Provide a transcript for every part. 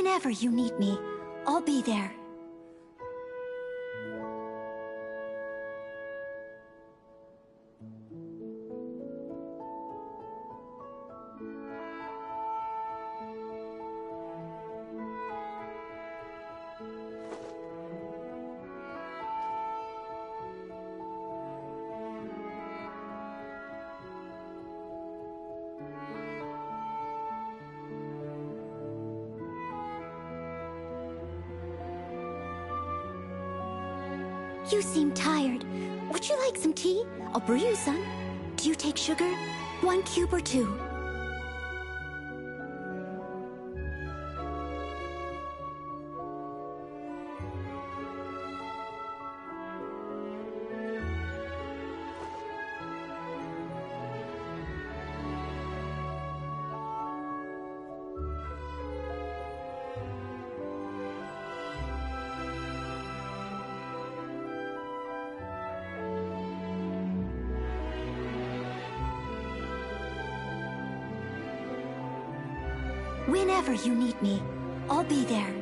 Whenever you need me, I'll be there. You seem tired. Would you like some tea? I'll brew you some. Do you take sugar? 1 cube or 2? Whenever you need me, I'll be there.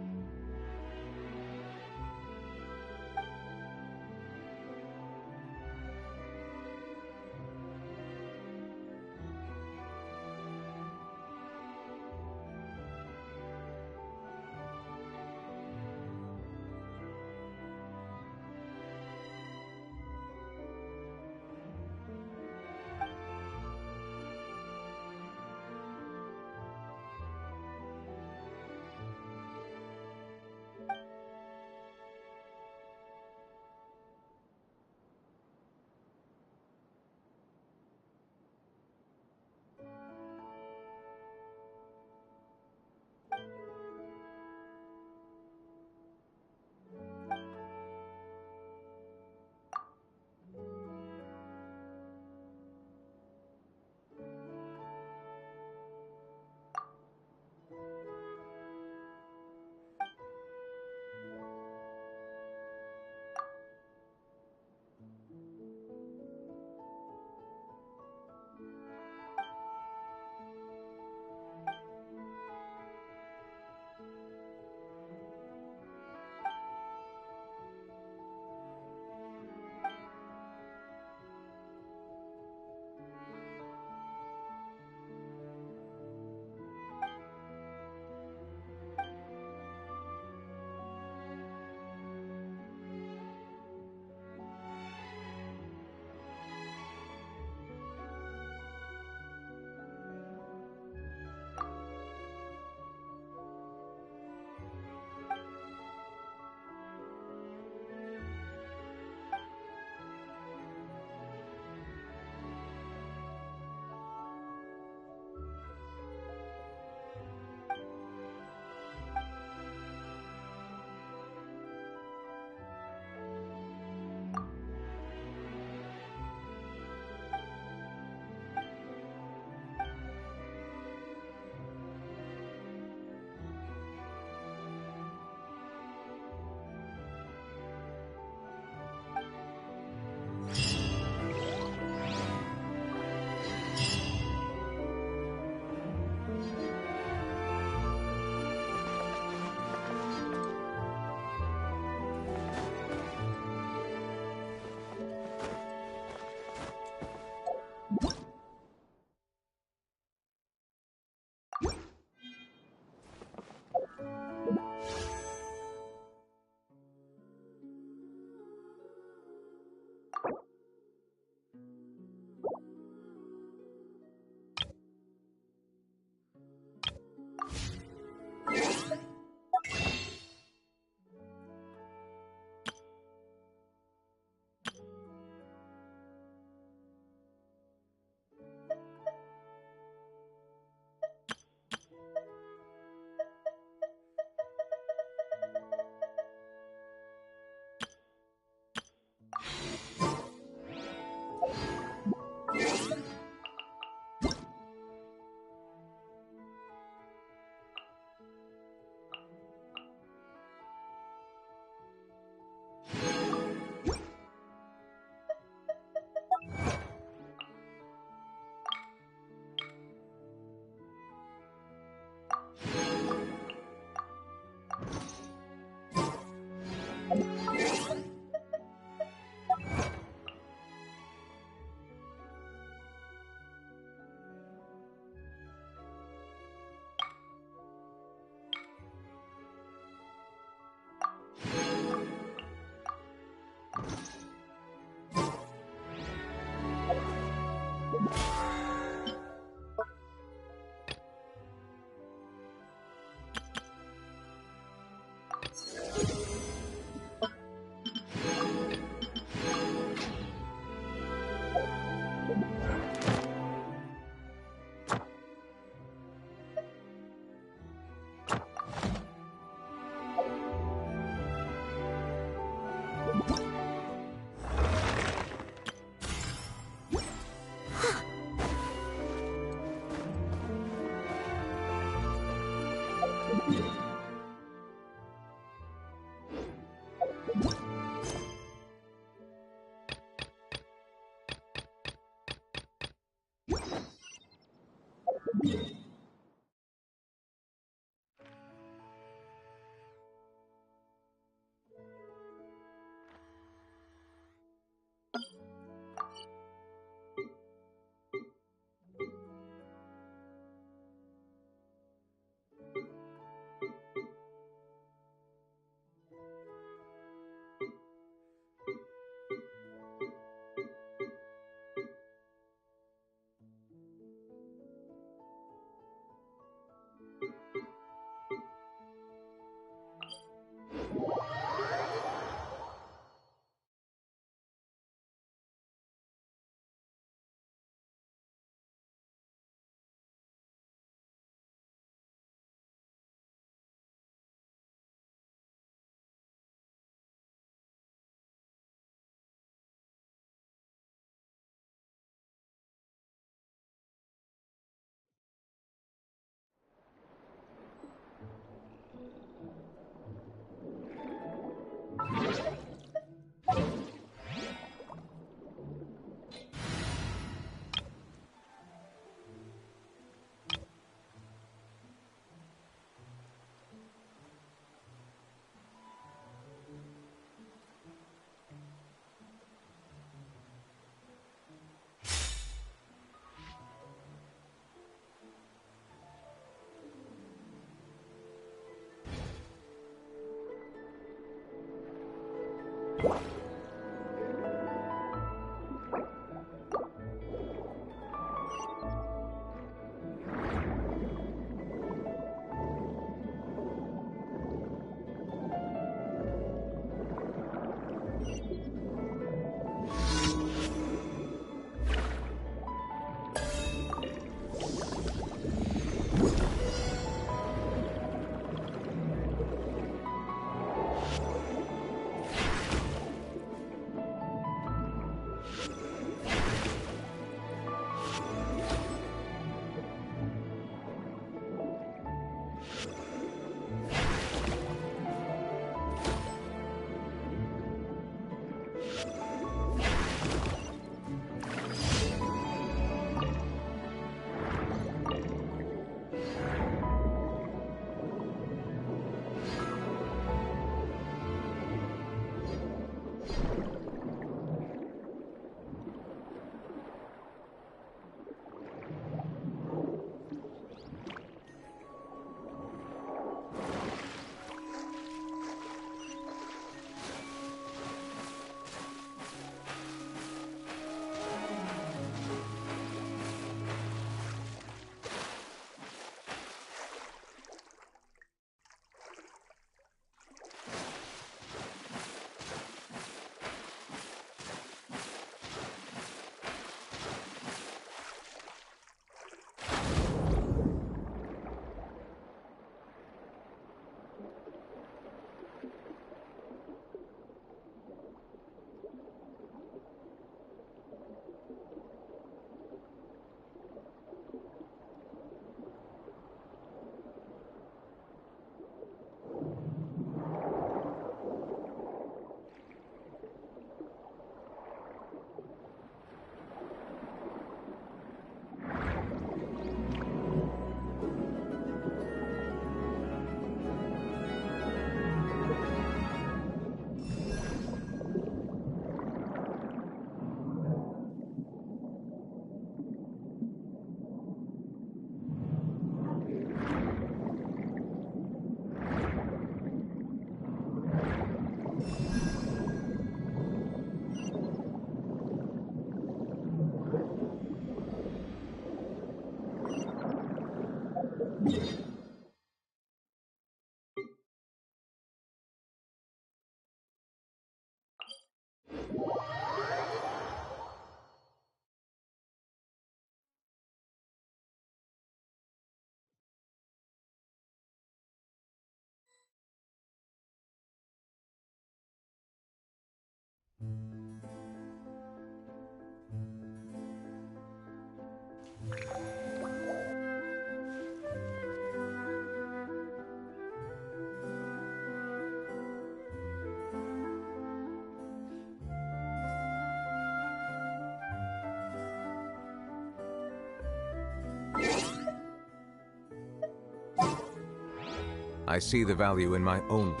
I see the value in my own work.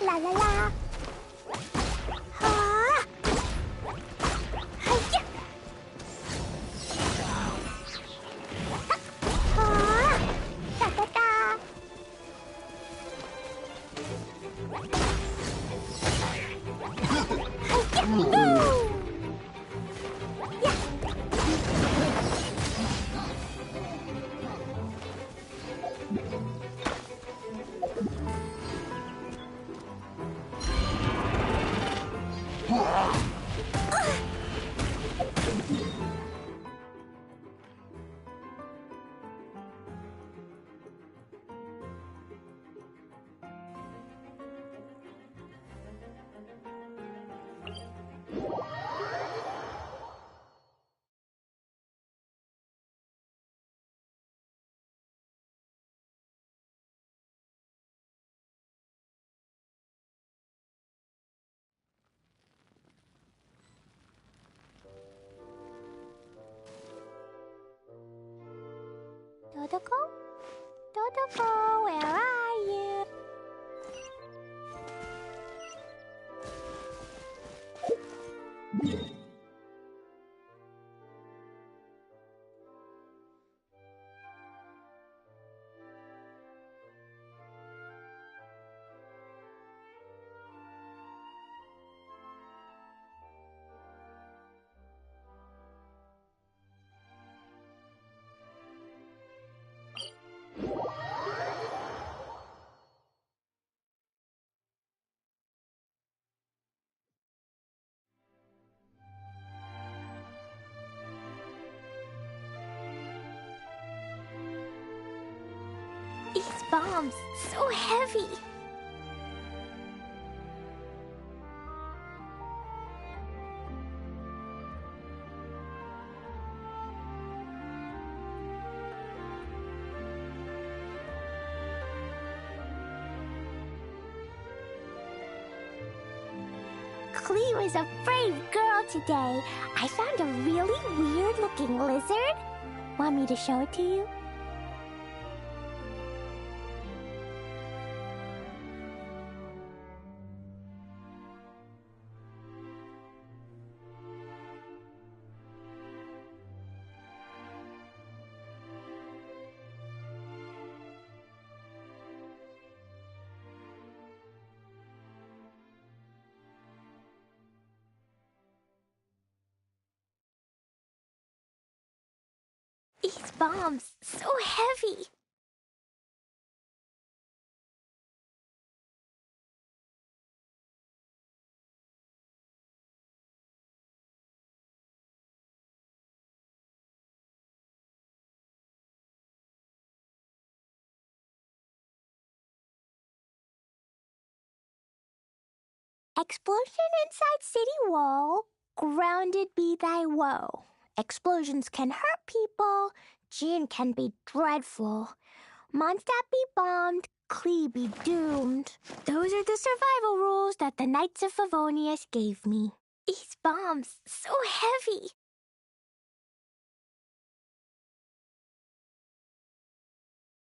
La la la. Ah. Hi-ya. Ah. Da da da. Hi-ya. Woo. Yeah. Dodoko? Dodoko, where are you? These bombs, so heavy. Cleo is a brave girl today. I found a really weird-looking lizard. Want me to show it to you? These bombs, so heavy. Explosion inside city wall. Grounded be thy woe. Explosions can hurt people. Gin can be dreadful. Mondstadt be bombed. Clee be doomed. Those are the survival rules that the Knights of Favonius gave me. These bombs, so heavy.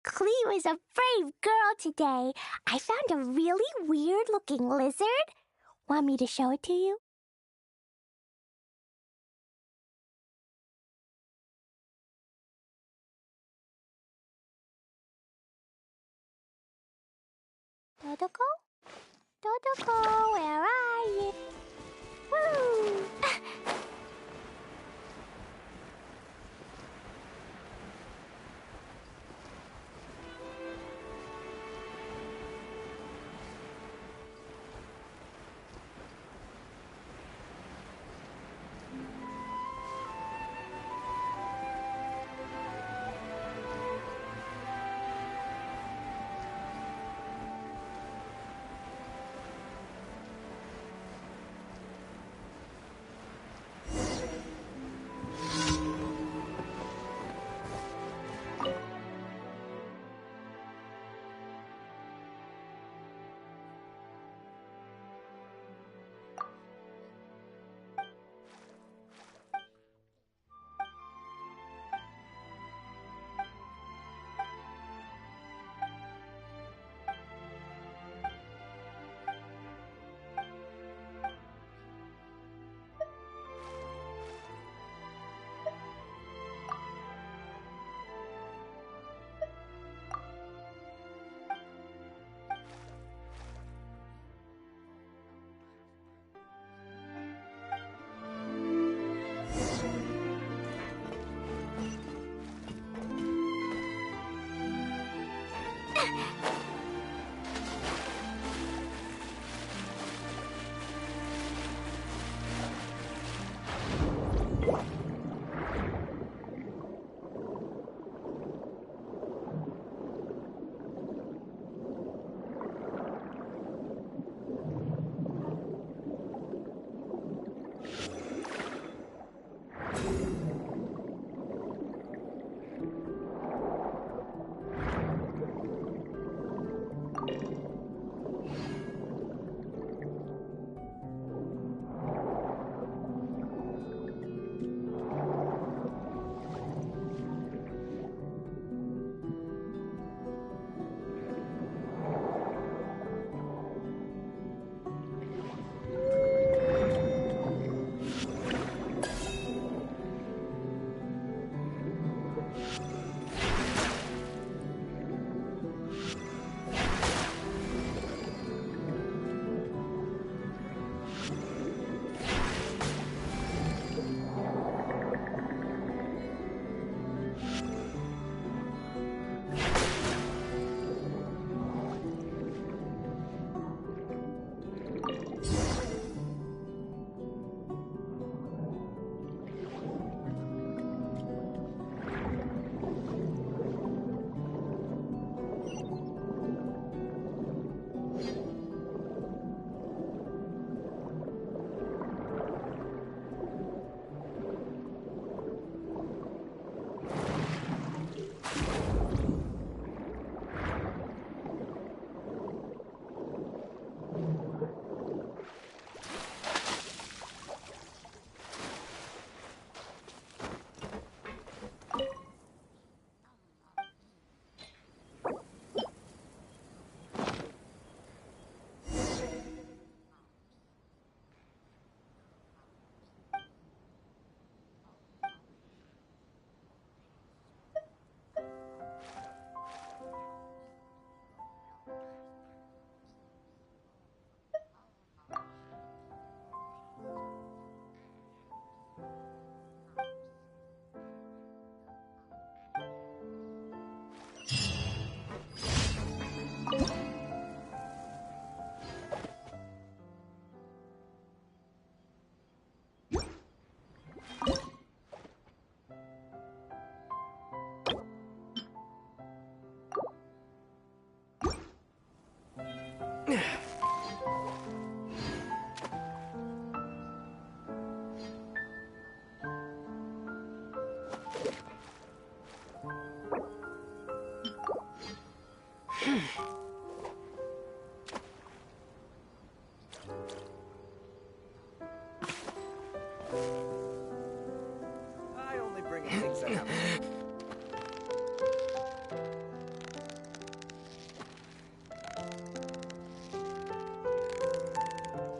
Clee was a brave girl today. I found a really weird-looking lizard. Want me to show it to you? Dodoko? Dodoko, where are you? Woo!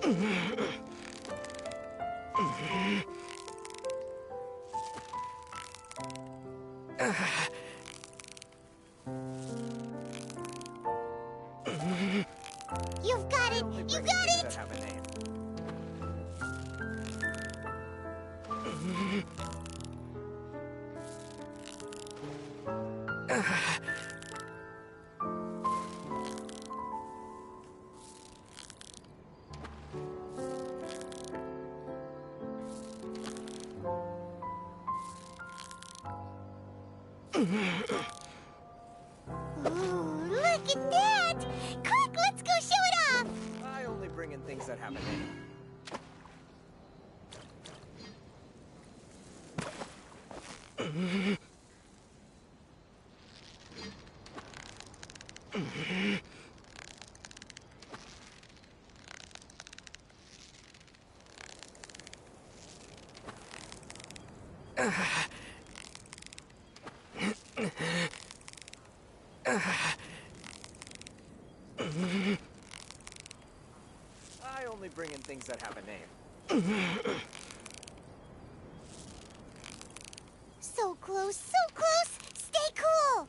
You've got it! You got it! Have a name. Ooh, look at that! Quick, let's go show it off! I only bring in things that have a name. I only bring in things that have a name. So close, so close! Stay cool!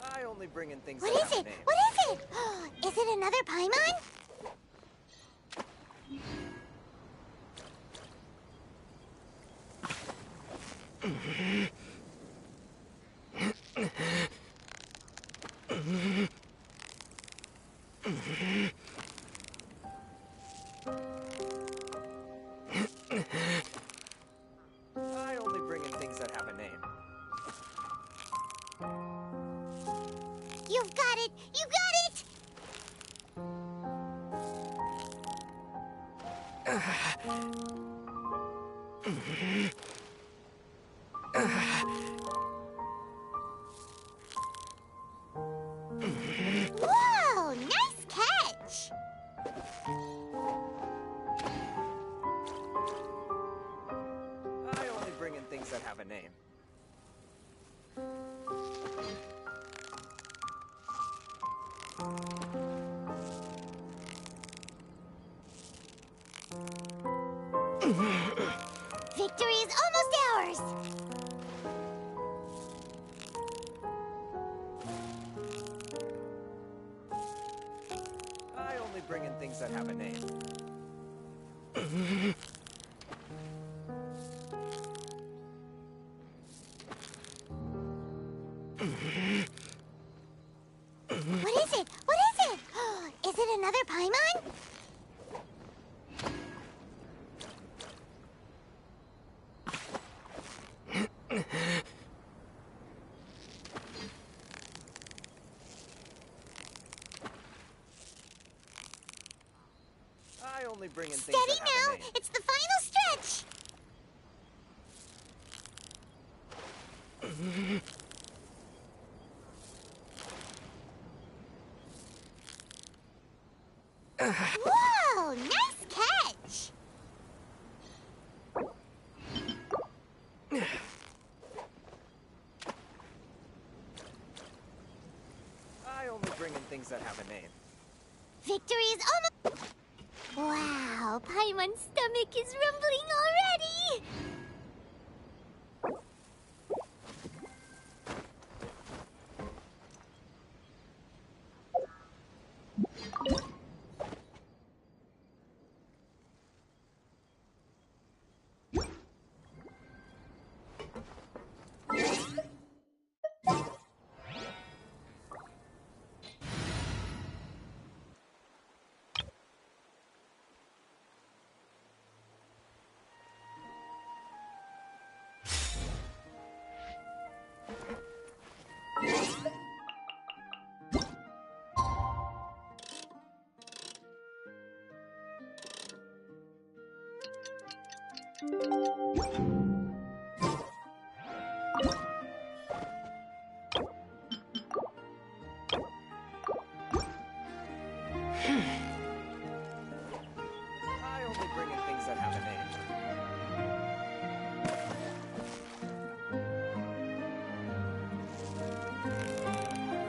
I only bring in things What that is have it? a name. What is it? Is it another Paimon? I only bring in things that have a name. You've got it! You got it! Whoa! Nice catch! I only bring in things that have a name. Victory is almost ours! I only bring in things that have a name. What is it? What is it? Is it another Paimon? I only bring in things Steady that have a now! name. It's the final stretch! Whoa! Nice catch! I only bring in things that have a name. Victory is almost... Wow, Paimon's stomach is rumbling already!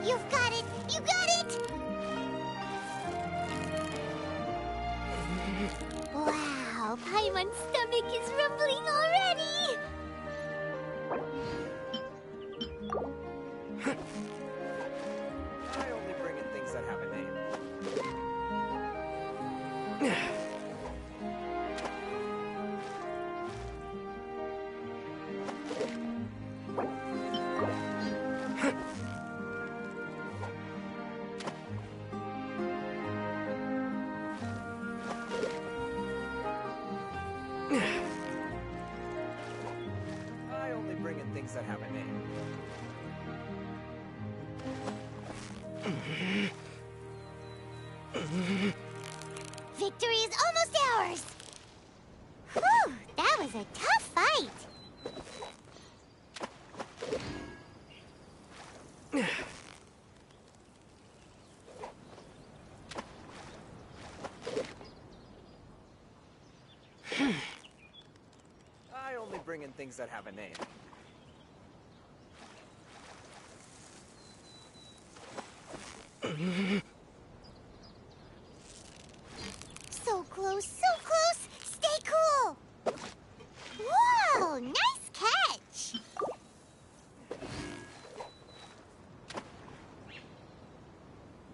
You've got it! You got it! Wow, Paimon's stomach is rumbling already! I only bring in things that have a name. I only bring in things that have a name. Victory is almost ours! Whew, that was a tough fight! I only bring in things that have a name. So close, so close! Stay cool! Whoa, nice catch!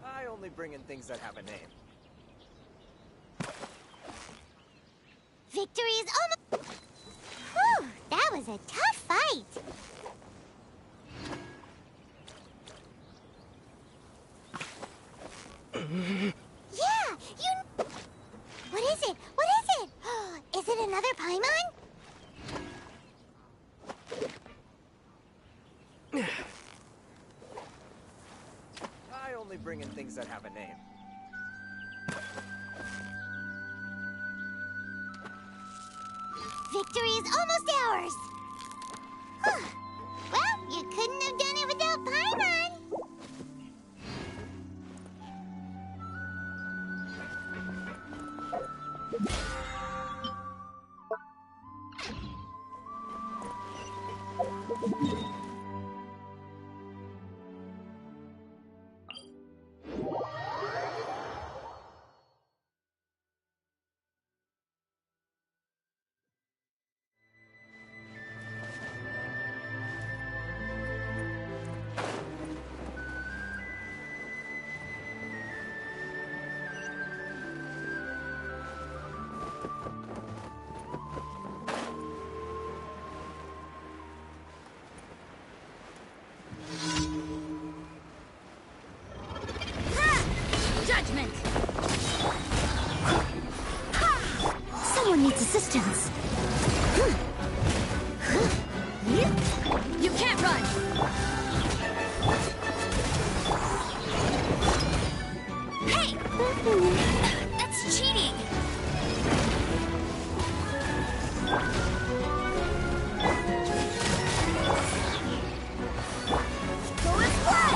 I only bring in things that have a name. Victory is almost... Whew, that was a tough fight! Yeah, you... What is it? What is it? Is it another Paimon? I only bring in things that have a name. Victory is almost ours! Whew. Well, you couldn't have done it without Paimon! Judgment! Someone needs assistance. You can't run! Hey! That's cheating! Go and fly!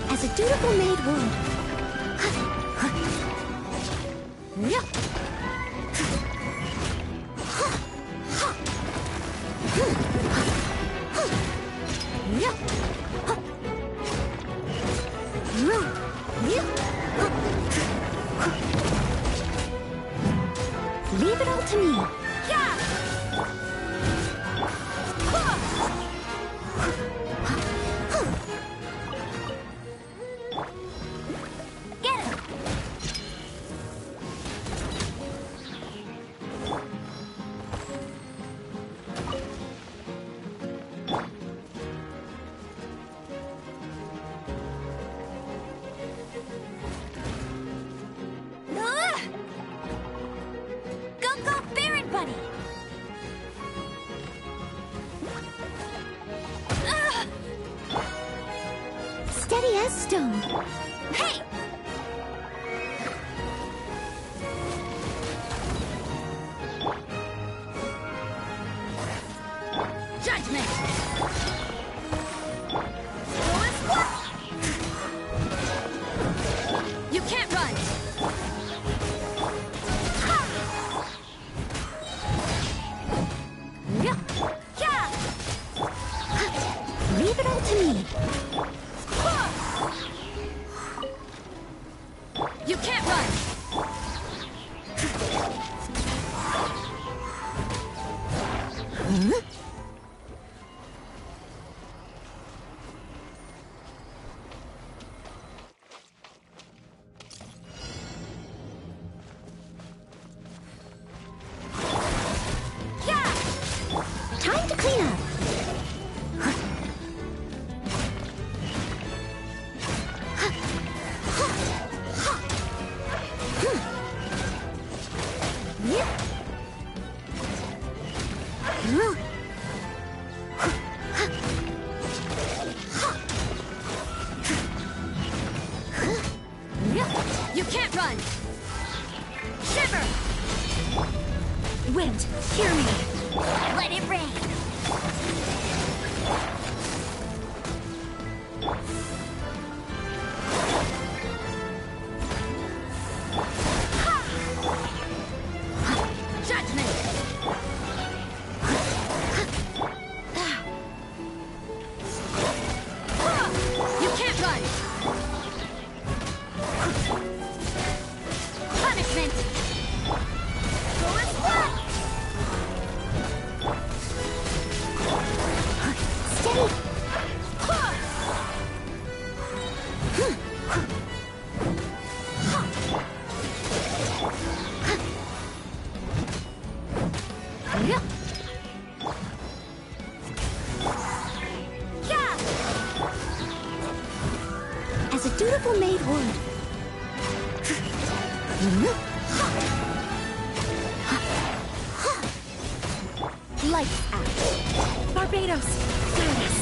As a dutiful maid would. Leave it all to me. Yeah! Get him! Go, Baron Buddy! Steady as stone. Hey! Judgment! You can't run! Leave it all to me. can't run! Huh? Time to clean up. You can't run. Shiver. Wind, hear me. Let it rain. Judgment. You can't run. Punishment. Go as one. Steady. As a dutiful maid would. Lights out. Barbados, guide us.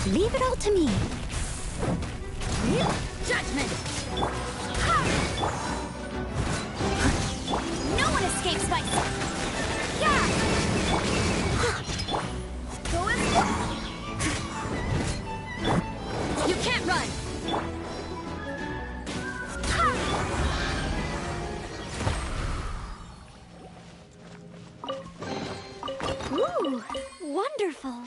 Leave it all to me. Judgment. No one escapes my... Go as... You can't run. Ooh, wonderful.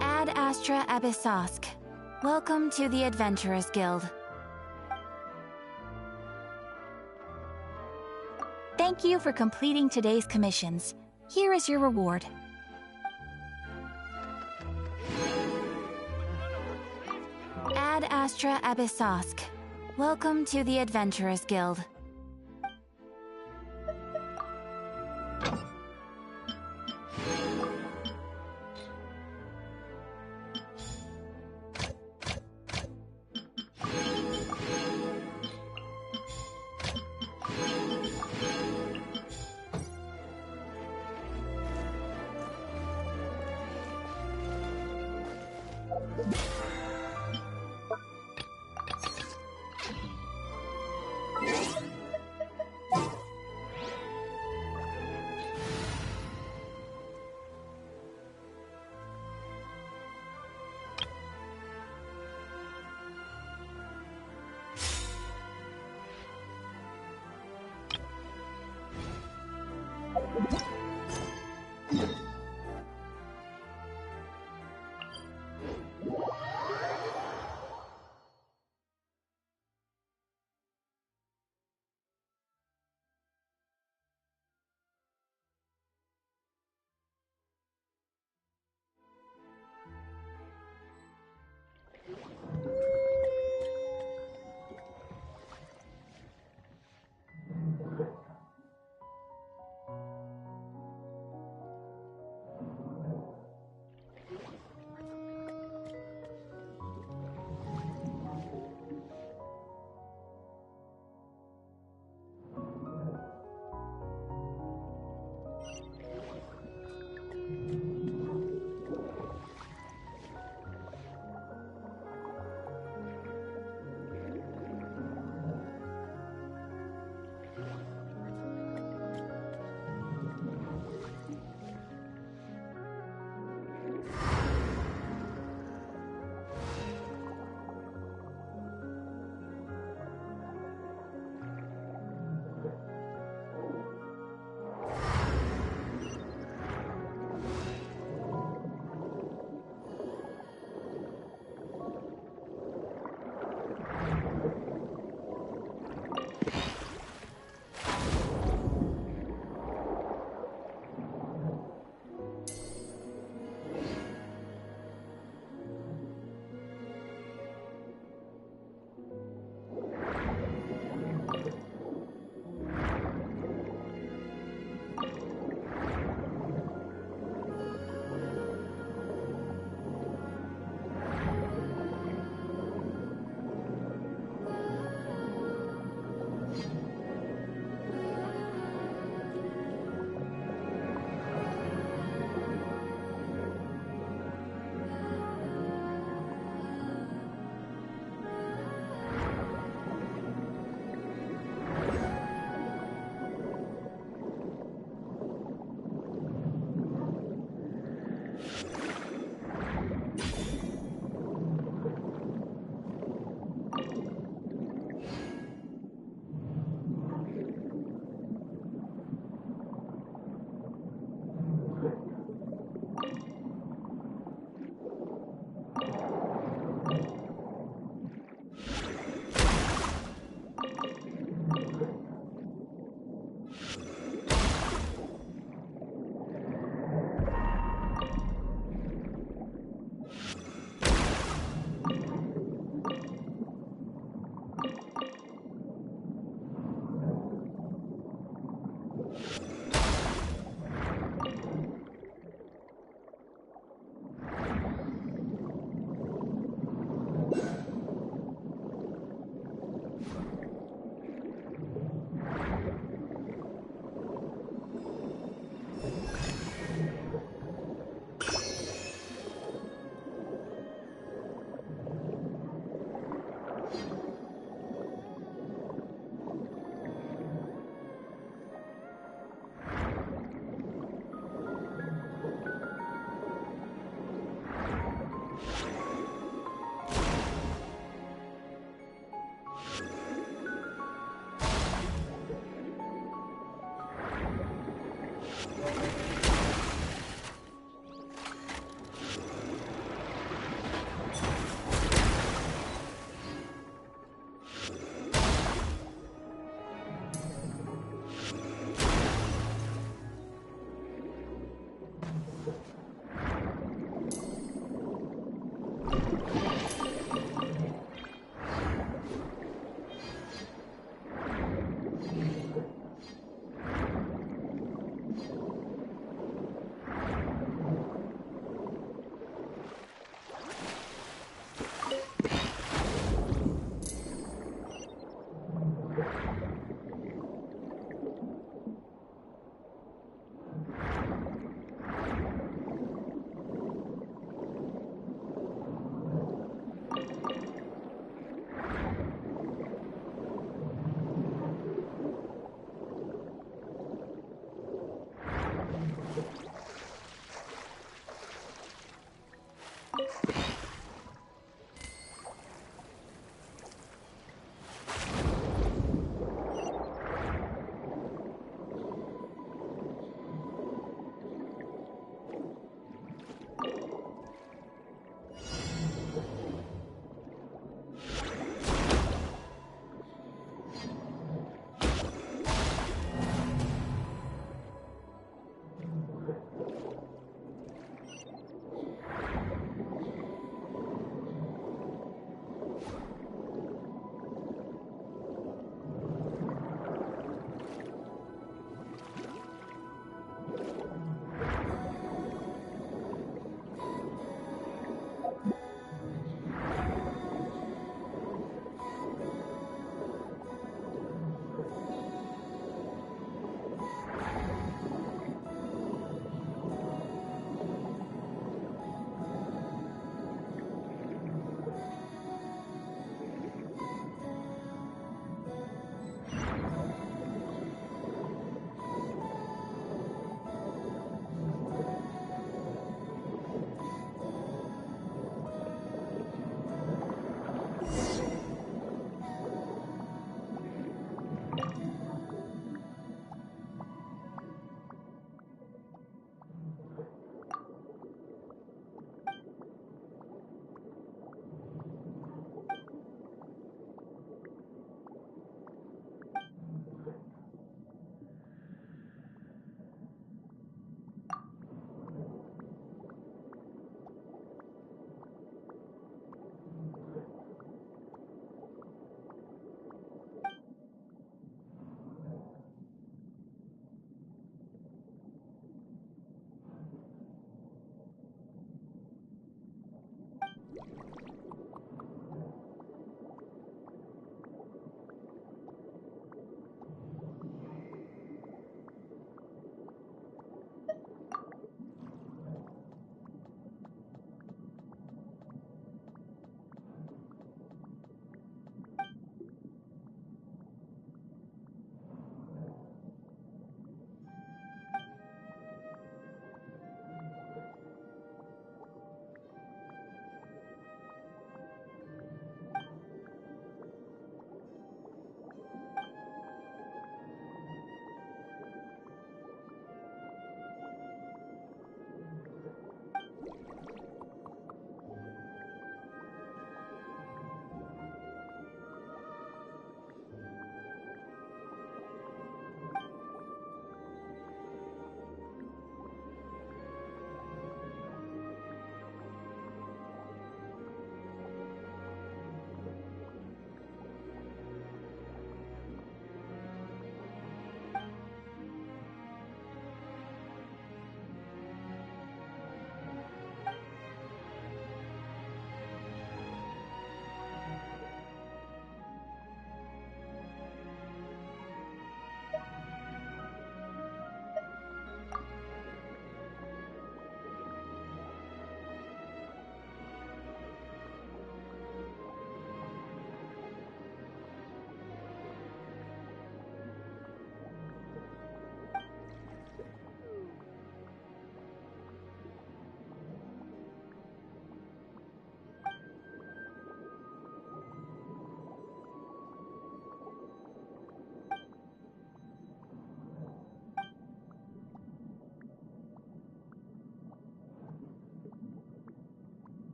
Ad Astra Abyssosk. Welcome to the Adventurers Guild. Thank you for completing today's commissions. Here is your reward. Ad Astra Abyssosk. Welcome to the Adventurers Guild.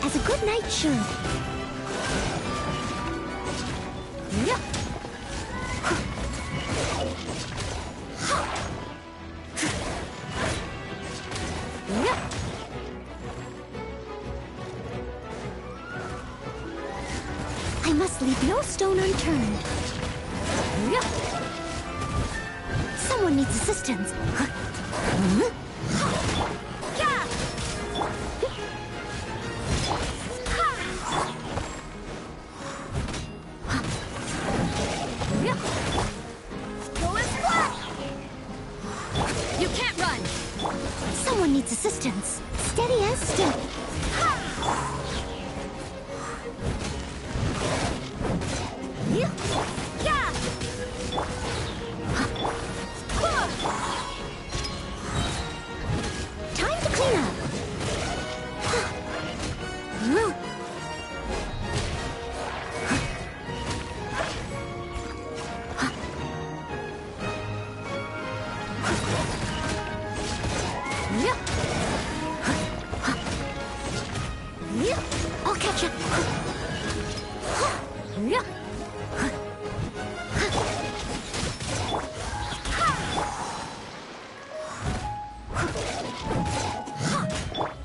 As a good knight should. Yeah. Yeah. I must leave no stone unturned. Yeah. Someone needs assistance. You can't run! Someone needs assistance. Steady as still. Time to clean up. I'll catch you.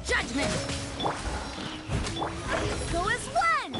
Judgment! Go as one!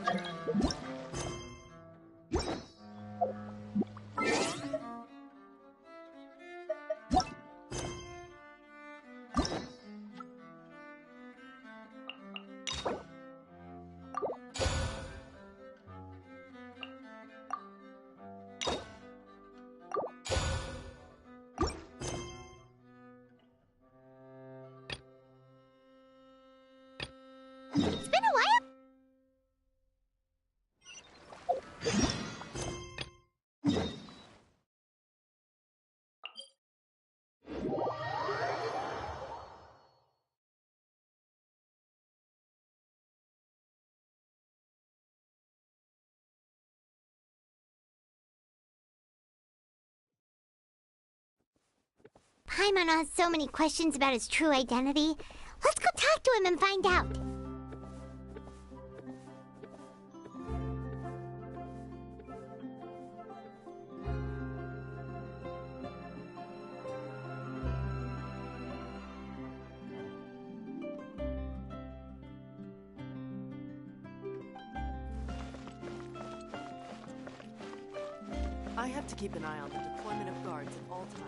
It's been a while. Paimon has so many questions about his true identity. Let's go talk to him and find out. I have to keep an eye on the deployment of guards at all times.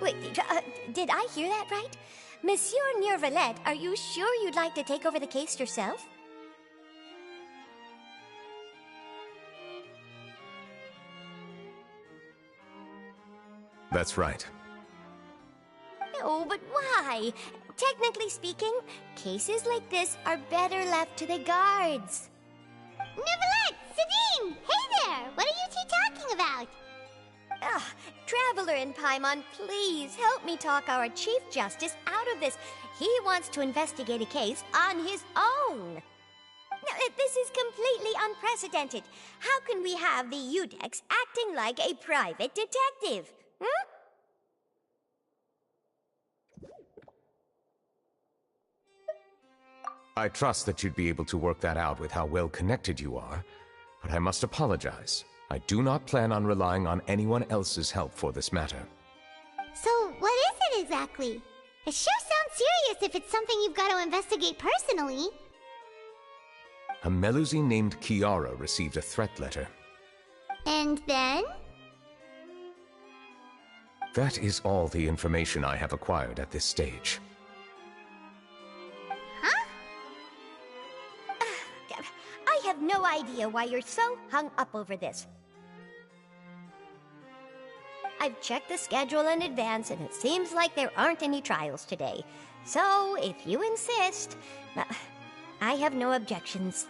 Wait, did I hear that right? Monsieur Neurvalette, are you sure you'd like to take over the case yourself? That's right. No, but why? Technically speaking, cases like this are better left to the guards. Neverlet! Sabine! Hey there! What are you two talking about? Ugh, Traveler and Paimon, please help me talk our Chief Justice out of this. He wants to investigate a case on his own. Now, this is completely unprecedented. How can we have the Udex acting like a private detective? Hmm? I trust that you'd be able to work that out with how well connected you are, but I must apologize. I do not plan on relying on anyone else's help for this matter. So, what is it exactly? It sure sounds serious if it's something you've got to investigate personally. A Melusi named Kiara received a threat letter. And then? That is all the information I have acquired at this stage. Huh? I have no idea why you're so hung up over this. I've checked the schedule in advance, and it seems like there aren't any trials today. So, if you insist, I have no objections.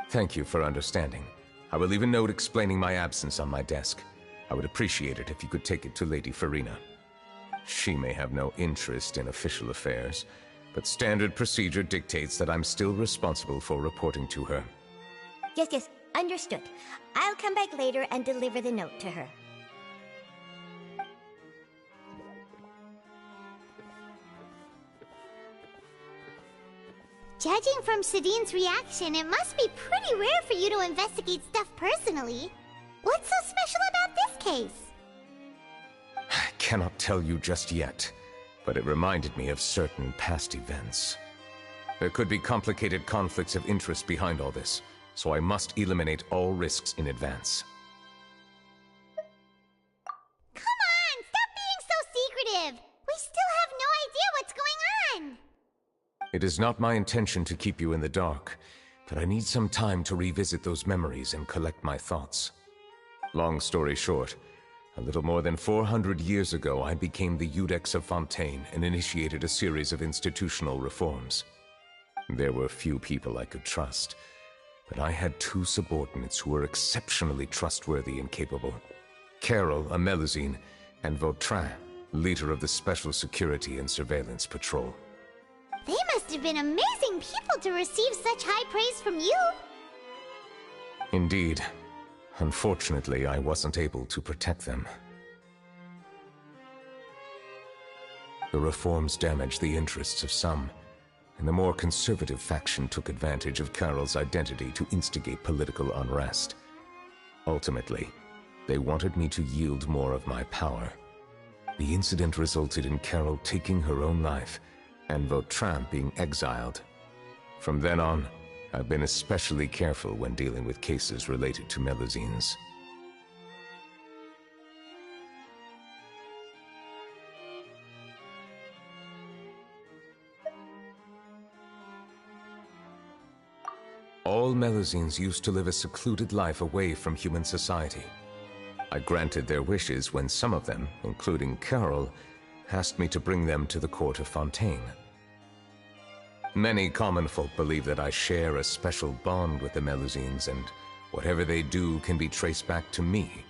Thank you for understanding. I will leave a note explaining my absence on my desk. I would appreciate it if you could take it to Lady Farina. She may have no interest in official affairs, but standard procedure dictates that I'm still responsible for reporting to her. Yes, understood. I'll come back later and deliver the note to her. Judging from Sadine's reaction, it must be pretty rare for you to investigate stuff personally. What's so special about this case? cannot tell you just yet, but it reminded me of certain past events. There could be complicated conflicts of interest behind all this, so I must eliminate all risks in advance. Come on, stop being so secretive! We still have no idea what's going on! It is not my intention to keep you in the dark, but I need some time to revisit those memories and collect my thoughts. Long story short, a little more than 400 years ago, I became the Iudex of Fontaine and initiated a series of institutional reforms. There were few people I could trust, but I had two subordinates who were exceptionally trustworthy and capable. Carol, a Melusine, and Vautrin, leader of the Special Security and Surveillance Patrol. They must have been amazing people to receive such high praise from you! Indeed. Unfortunately, I wasn't able to protect them. The reforms damaged the interests of some, and the more conservative faction took advantage of Carol's identity to instigate political unrest. Ultimately, they wanted me to yield more of my power. The incident resulted in Carol taking her own life, and Vautrin being exiled. From then on, I've been especially careful when dealing with cases related to Melusines. All Melusines used to live a secluded life away from human society. I granted their wishes when some of them, including Carol, asked me to bring them to the court of Fontaine. Many common folk believe that I share a special bond with the Melusines, and whatever they do can be traced back to me.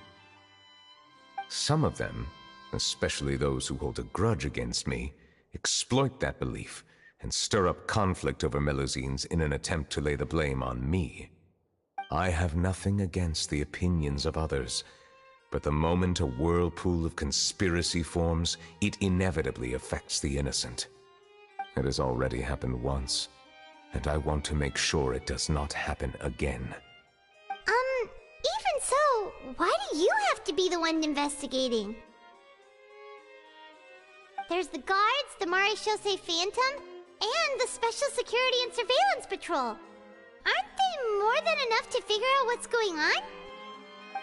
Some of them, especially those who hold a grudge against me, exploit that belief and stir up conflict over Melusines in an attempt to lay the blame on me. I have nothing against the opinions of others, but the moment a whirlpool of conspiracy forms, it inevitably affects the innocent. It has already happened once, and I want to make sure it does not happen again. Even so, why do you have to be the one investigating? There's the guards, the Marechaussee Phantom, and the Special Security and Surveillance Patrol. Aren't they more than enough to figure out what's going on?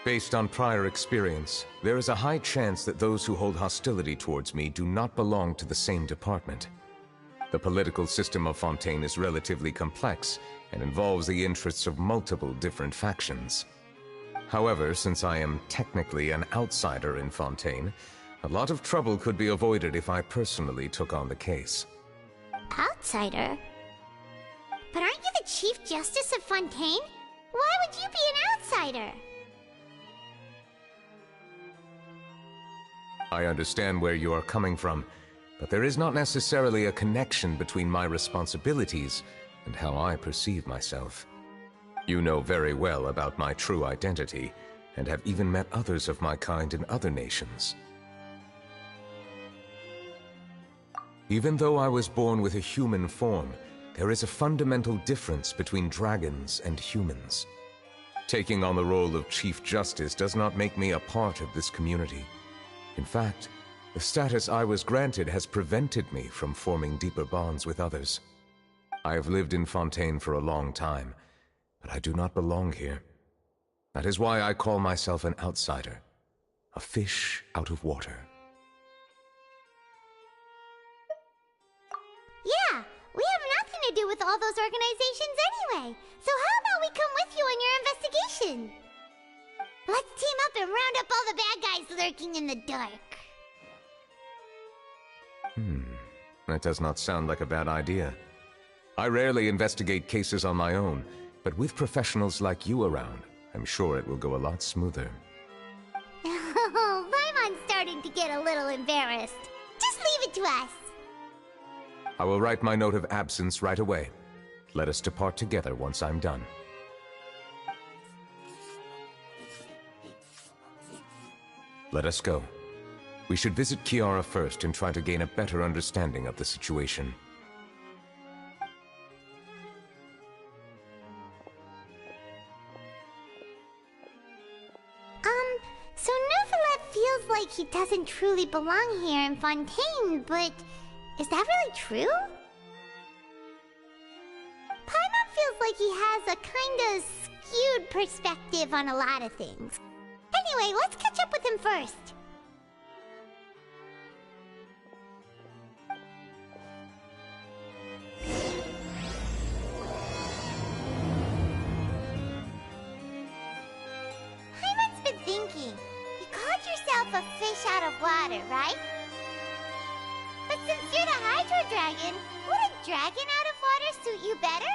Based on prior experience, there is a high chance that those who hold hostility towards me do not belong to the same department. The political system of Fontaine is relatively complex and involves the interests of multiple different factions. However, since I am technically an outsider in Fontaine, a lot of trouble could be avoided if I personally took on the case. Outsider? But aren't you the Chief Justice of Fontaine? Why would you be an outsider? I understand where you are coming from, but there is not necessarily a connection between my responsibilities and how I perceive myself. You know very well about my true identity, and have even met others of my kind in other nations. Even though I was born with a human form, there is a fundamental difference between dragons and humans. Taking on the role of Chief Justice does not make me a part of this community. In fact, the status I was granted has prevented me from forming deeper bonds with others. I have lived in Fontaine for a long time, but I do not belong here. That is why I call myself an outsider, a fish out of water. Yeah, we have nothing to do with all those organizations anyway. So how about we come with you on your investigation? Let's team up and round up all the bad guys lurking in the dark. That does not sound like a bad idea. I rarely investigate cases on my own, but with professionals like you around, I'm sure it will go a lot smoother. Oh, Paimon's starting to get a little embarrassed. Just leave it to us. I will write my note of absence right away. Let us depart together once I'm done. Let us go. We should visit Kiara first and try to gain a better understanding of the situation. So Neuvillette feels like he doesn't truly belong here in Fontaine, but is that really true? Paimon feels like he has a kinda skewed perspective on a lot of things. Anyway, let's catch up with him first. Paimon's been thinking. You called yourself a fish out of water, right? But since you're the Hydro Dragon, would a dragon out of water suit you better?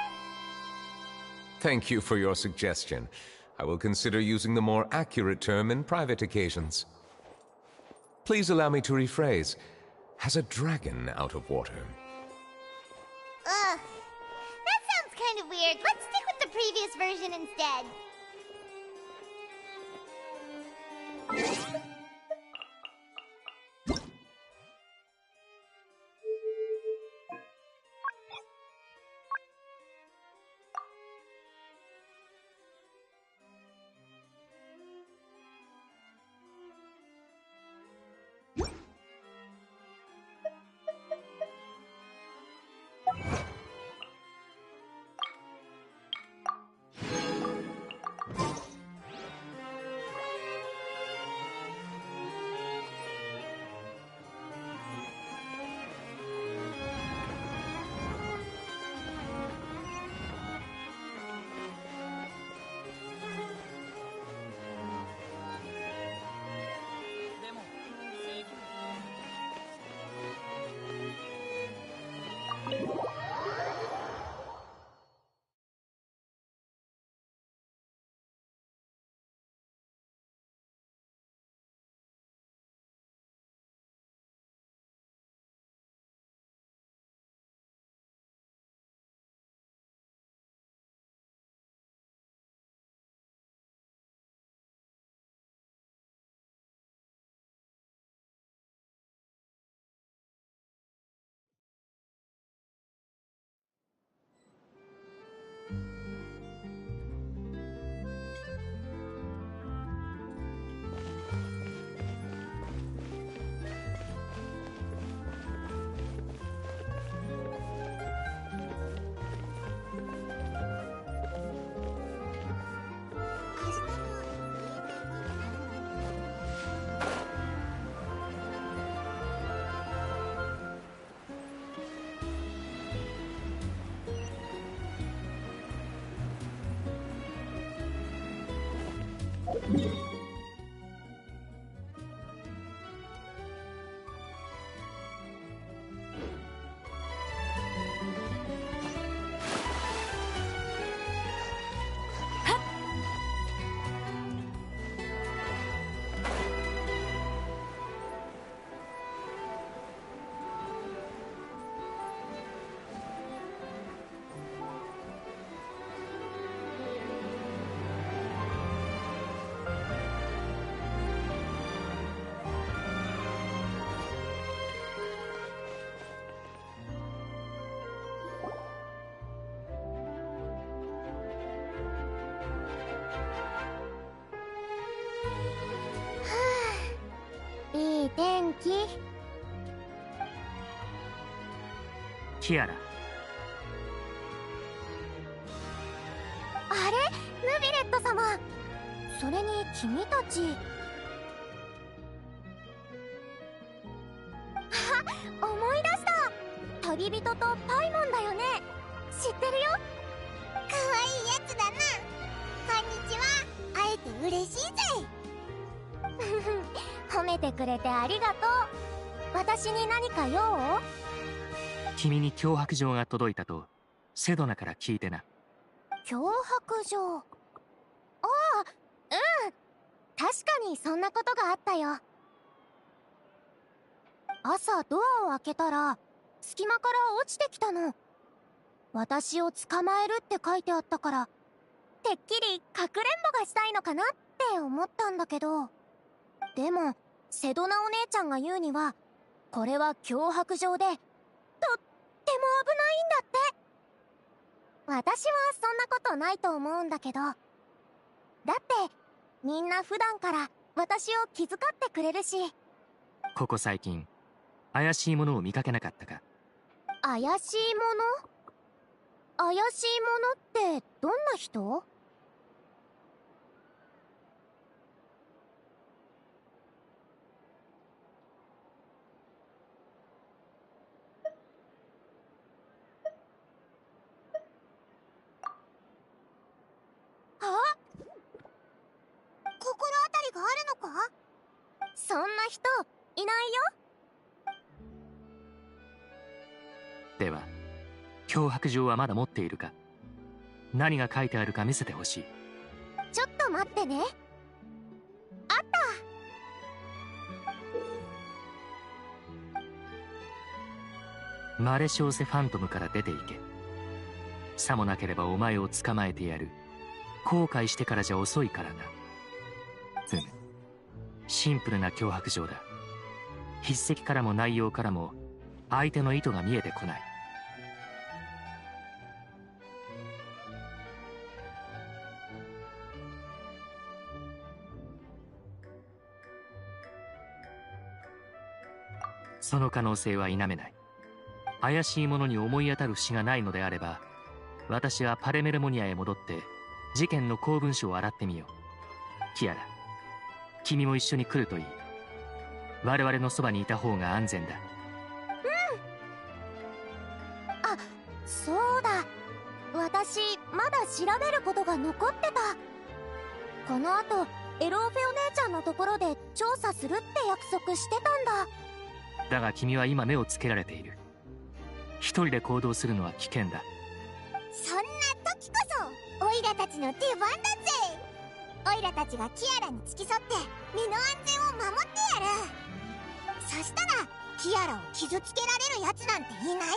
Thank you for your suggestion. I will consider using the more accurate term in private occasions. Please allow me to rephrase. Has a dragon out of water? Ugh. That sounds kind of weird. Let's stick with the previous version instead.いい天気。キアラ。あれ、ヌビレット様。それに君たち。あ、思い出した。旅人とパイモンだよね。知ってるよ。かわいいやつだな。こんにちは。会えて嬉しいぜ。褒めてくれてありがとう。私に何か用？君に脅迫状が届いたとセドナから聞いてな。脅迫状。ああ、うん。確かにそんなことがあったよ。朝ドアを開けたら隙間から落ちてきたの。私を捕まえるって書いてあったから、てっきりかくれんぼがしたいのかなって思ったんだけど、でもセドナお姉ちゃんが言うにはこれは脅迫状でとっても危ないんだって。私はそんなことないと思うんだけど、だってみんな普段から私を気遣ってくれるし。ここ最近怪しいものを見かけなかったか？怪しいもの？怪しいものってどんな人？あ、心当たりがあるのか？そんな人いないよ。では脅迫状はまだ持っているか？何が書いてあるか見せてほしい。ちょっと待ってね。あった。マレショーセファントムから出ていけ。さもなければお前を捕まえてやる。後悔してからじゃ遅いからな。シンプルな脅迫状だ。筆跡からも内容からも相手の意図が見えてこない。その可能性は否めない。怪しいものに思い当たる節がないのであれば、私はパレメルモニアへ戻って事件の公文書を洗ってみよう。キアラ、君も一緒に来るといい。我々のそばにいた方が安全だ。あ、そうだ。私まだ調べることが残ってた。この後エローフェお姉ちゃんのところで調査するって約束してたんだ。だが君は今目をつけられている。一人で行動するのは危険だ。そんな時こそオイラたちの出番だぜ。オイラたちがキアラに付き添って身の安全を守ってやる。そしたらキアラを傷つけられるやつなんていないぜ。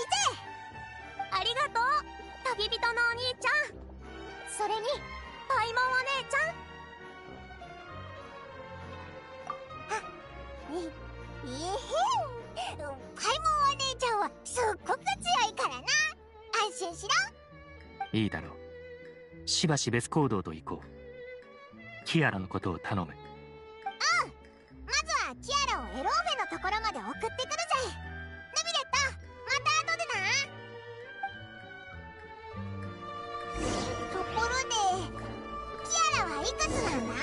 ありがとう旅人のお兄ちゃん。それにパイモンお姉ちゃん。いえへん。パイモンお姉ちゃんはすっごく強いからな。安心しろ。いいだろう。しばし別行動と行こう。キアラのことを頼む。まずはキアラをエローフェのところまで送ってくるぜ。ヌビレット、また後でな。ところでキアラはいくつなんだ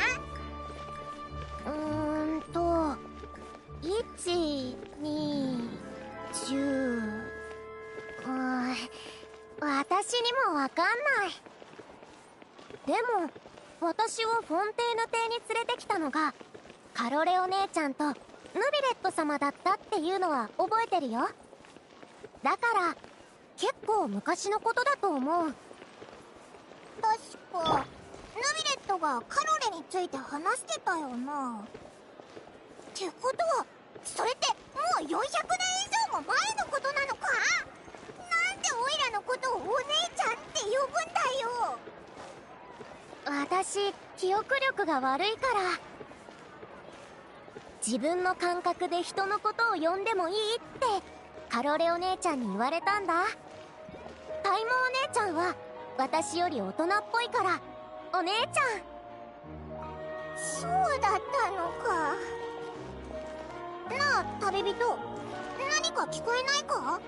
？1、2、10。私にもわかんない。でも私をフォンテーヌ邸に連れてきたのがカロレお姉ちゃんとヌビレット様だったっていうのは覚えてるよ。だから結構昔のことだと思う。確かヌビレットがカロレについて話してたよな。ってことはそれってもう400年以上も前のことなのか？なんでオイラのことをお姉ちゃんって呼ぶんだよ。私記憶力が悪いから自分の感覚で人のことを呼んでもいいってカロレお姉ちゃんに言われたんだ。タイモお姉ちゃんは私より大人っぽいからお姉ちゃん。そうだったのか。なあ旅人、何か聞こえないか？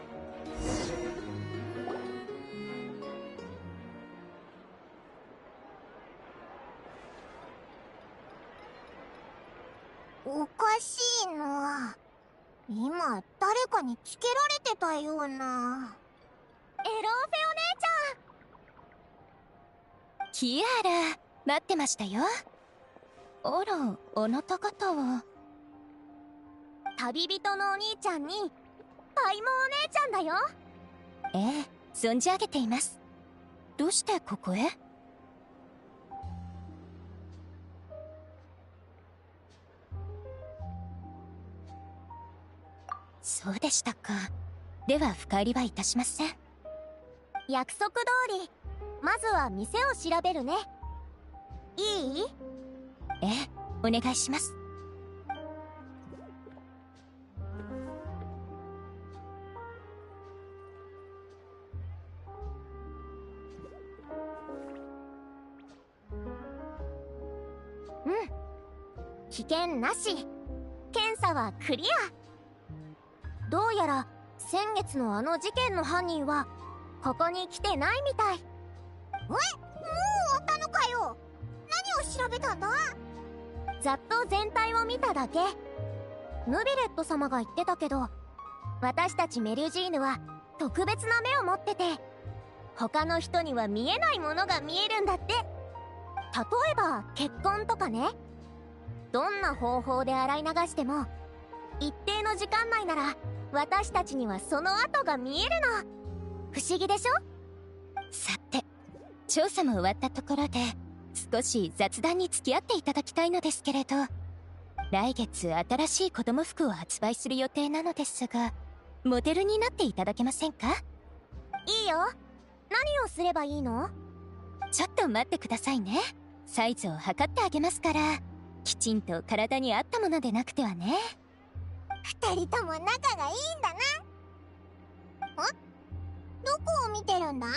おかしいな。今誰かにつけられてたような。エローフェお姉ちゃん。キアラ、待ってましたよ。あら、あなた方は。旅人のお兄ちゃんにパイモお姉ちゃんだよ。ええ、存じ上げています。どうしてここへ？そうでしたか。では深入りはいたしません。約束通りまずは店を調べるね。いい？ええ、お願いします。危険なし。検査はクリア。どうやら先月のあの事件の犯人はここに来てないみたい。もう終わったのかよ。何を調べたんだ？ざっと全体を見ただけ。ヌビレット様が言ってたけど、私たちメリュジーヌは特別な目を持ってて、他の人には見えないものが見えるんだって。例えば結婚とかね。どんな方法で洗い流しても一定の時間内なら私たちにはその後が見えるの。不思議でしょ？さて、調査も終わったところで少し雑談に付き合っていただきたいのですけれど、来月新しい子供服を発売する予定なのですが、モデルになっていただけませんか？いいよ。何をすればいいの？ちょっと待ってくださいね。サイズを測ってあげますから。きちんと体に合ったものでなくてはね。二人とも仲がいいんだな。どこを見てるんだ？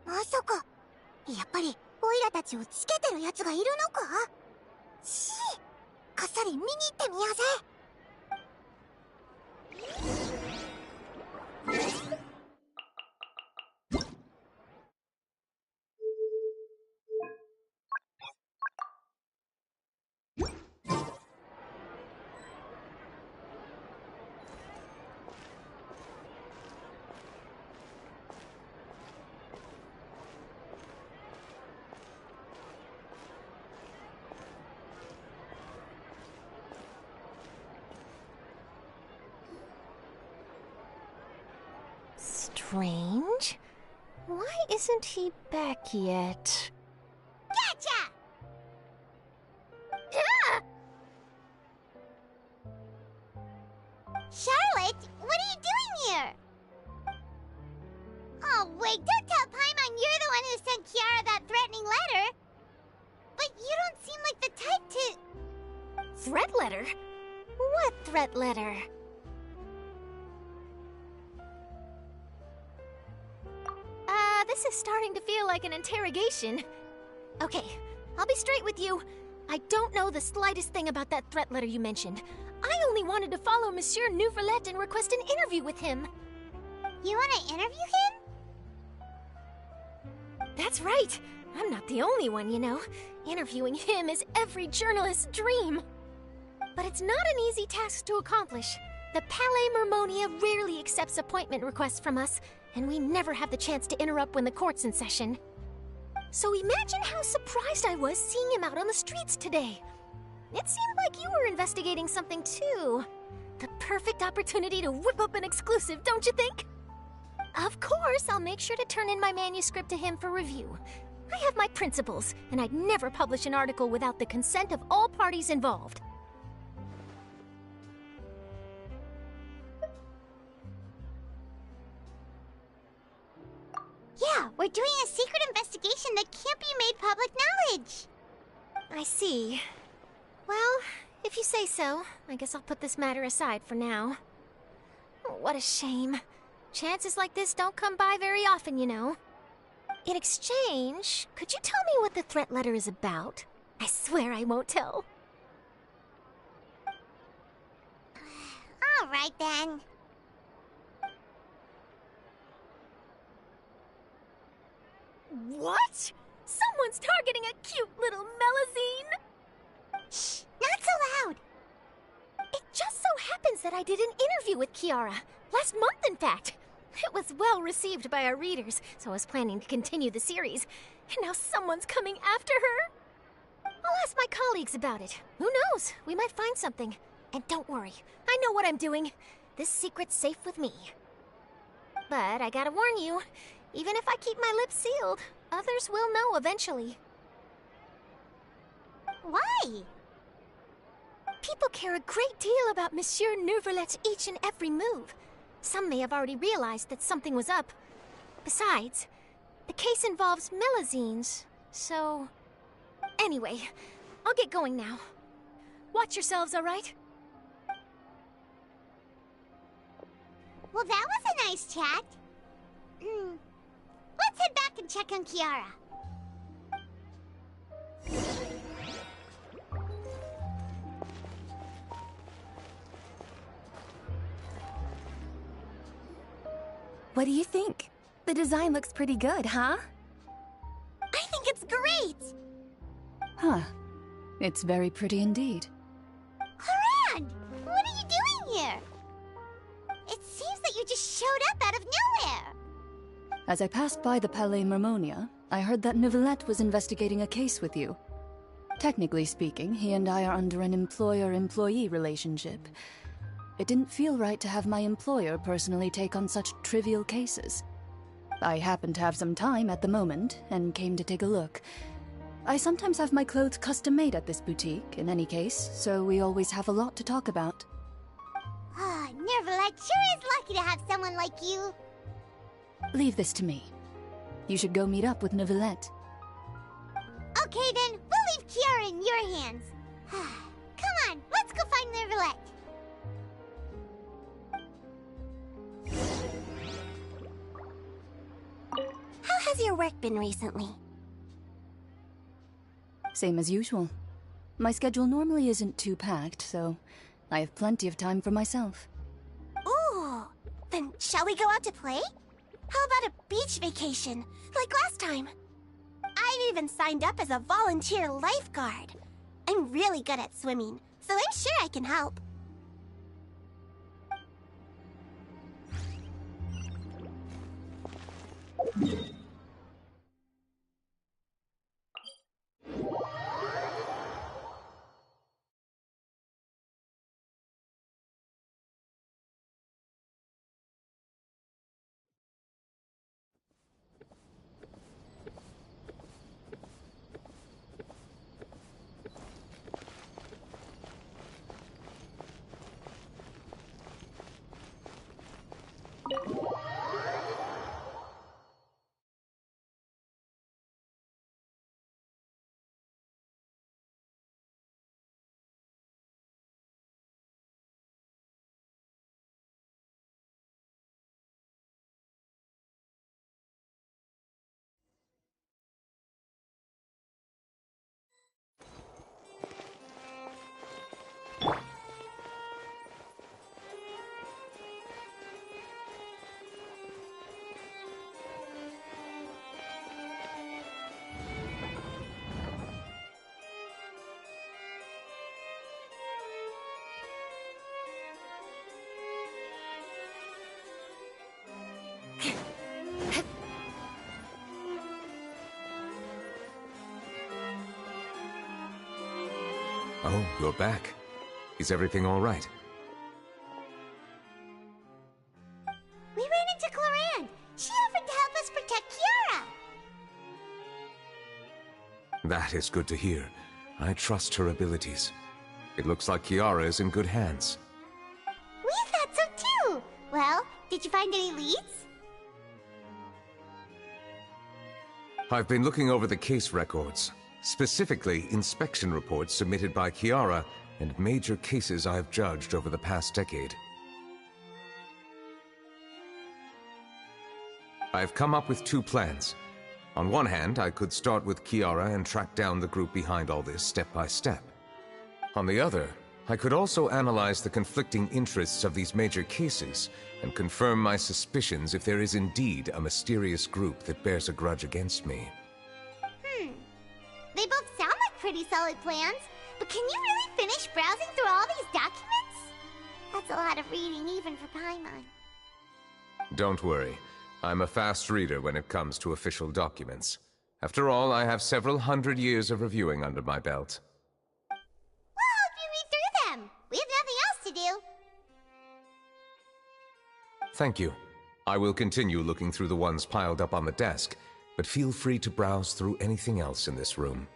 まさかやっぱりオイラたちをつけてるやつがいるのか？こっそり見に行ってみようぜ。Strange. Why isn't he back yet? Gotcha! Charlotte, what are you doing here? Oh, wait, don't tell Paimon you're the one who sent Kiara that threatening letter. But you don't seem like the type to... Threat letter? What threat letter? This is starting to feel like an interrogation. Okay, I'll be straight with you. I don't know the slightest thing about that threat letter you mentioned. I only wanted to follow Monsieur Nouvelet and request an interview with him. You want to interview him? That's right. I'm not the only one, you know. Interviewing him is every journalist's dream. But it's not an easy task to accomplish. The Palais Mermonia rarely accepts appointment requests from us, and we never have the chance to interrupt when the court's in session. So imagine how surprised I was seeing him out on the streets today. It seemed like you were investigating something too. The perfect opportunity to whip up an exclusive, don't you think? Of course, I'll make sure to turn in my manuscript to him for review. I have my principles, and I'd never publish an article without the consent of all parties involved. Yeah, we're doing a secret investigation that can't be made public knowledge. I see. Well, if you say so, I guess I'll put this matter aside for now. What a shame. Chances like this don't come by very often, you know. In exchange, could you tell me what the threat letter is about? I swear I won't tell. All right, then. What? Someone's targeting a cute little melazine? Shh, not so loud. It just so happens that I did an interview with Kiara. Last month, in fact. It was well received by our readers, so I was planning to continue the series. And now someone's coming after her. I'll ask my colleagues about it. Who knows? We might find something. And don't worry, I know what I'm doing. This secret's safe with me. But I gotta warn you, even if I keep my lips sealed, others will know eventually. Why? People care a great deal about Monsieur Nouvelet's each and every move. Some may have already realized that something was up. Besides, the case involves melazines, so... Anyway, I'll get going now. Watch yourselves, all right? Well, that was a nice chat. Let's head back and check on Kiara. What do you think? The design looks pretty good, huh? I think it's great! Huh. It's very pretty indeed. Harand! What are you doing here? It seems that you just showed up out of nowhere! As I passed by the Palais Mermonia, I heard that Neuvillette was investigating a case with you. Technically speaking, he and I are under an employer-employee relationship. It didn't feel right to have my employer personally take on such trivial cases. I happened to have some time at the moment, and came to take a look. I sometimes have my clothes custom-made at this boutique, in any case, so we always have a lot to talk about. Ah, Neuvillette sure is lucky to have someone like you. Leave this to me. You should go meet up with Neuvillette. Okay then, we'll leave Kiara in your hands. Come on, let's go find Neuvillette. How has your work been recently? Same as usual. My schedule normally isn't too packed, so I have plenty of time for myself. Ooh, then shall we go out to play? How about a beach vacation, like last time? I've even signed up as a volunteer lifeguard. I'm really good at swimming, so I'm sure I can help. Oh, you're back. Is everything all right? We ran into Clorinde. She offered to help us protect Kiara. That is good to hear. I trust her abilities. It looks like Kiara is in good hands. We thought so too. Well, did you find any leads? I've been looking over the case records, specifically inspection reports submitted by Kiara and major cases I've judged over the past decade. I've come up with two plans. On one hand, I could start with Kiara and track down the group behind all this step by step. On the other, I could also analyze the conflicting interests of these major cases and confirm my suspicions if there is indeed a mysterious group that bears a grudge against me. They both sound like pretty solid plans, but can you really finish browsing through all these documents? That's a lot of reading even for Paimon. Don't worry. I'm a fast reader when it comes to official documents. After all, I have several hundred years of reviewing under my belt. We'll help you read through them. We have nothing else to do. Thank you. I will continue looking through the ones piled up on the desk, but feel free to browse through anything else in this room.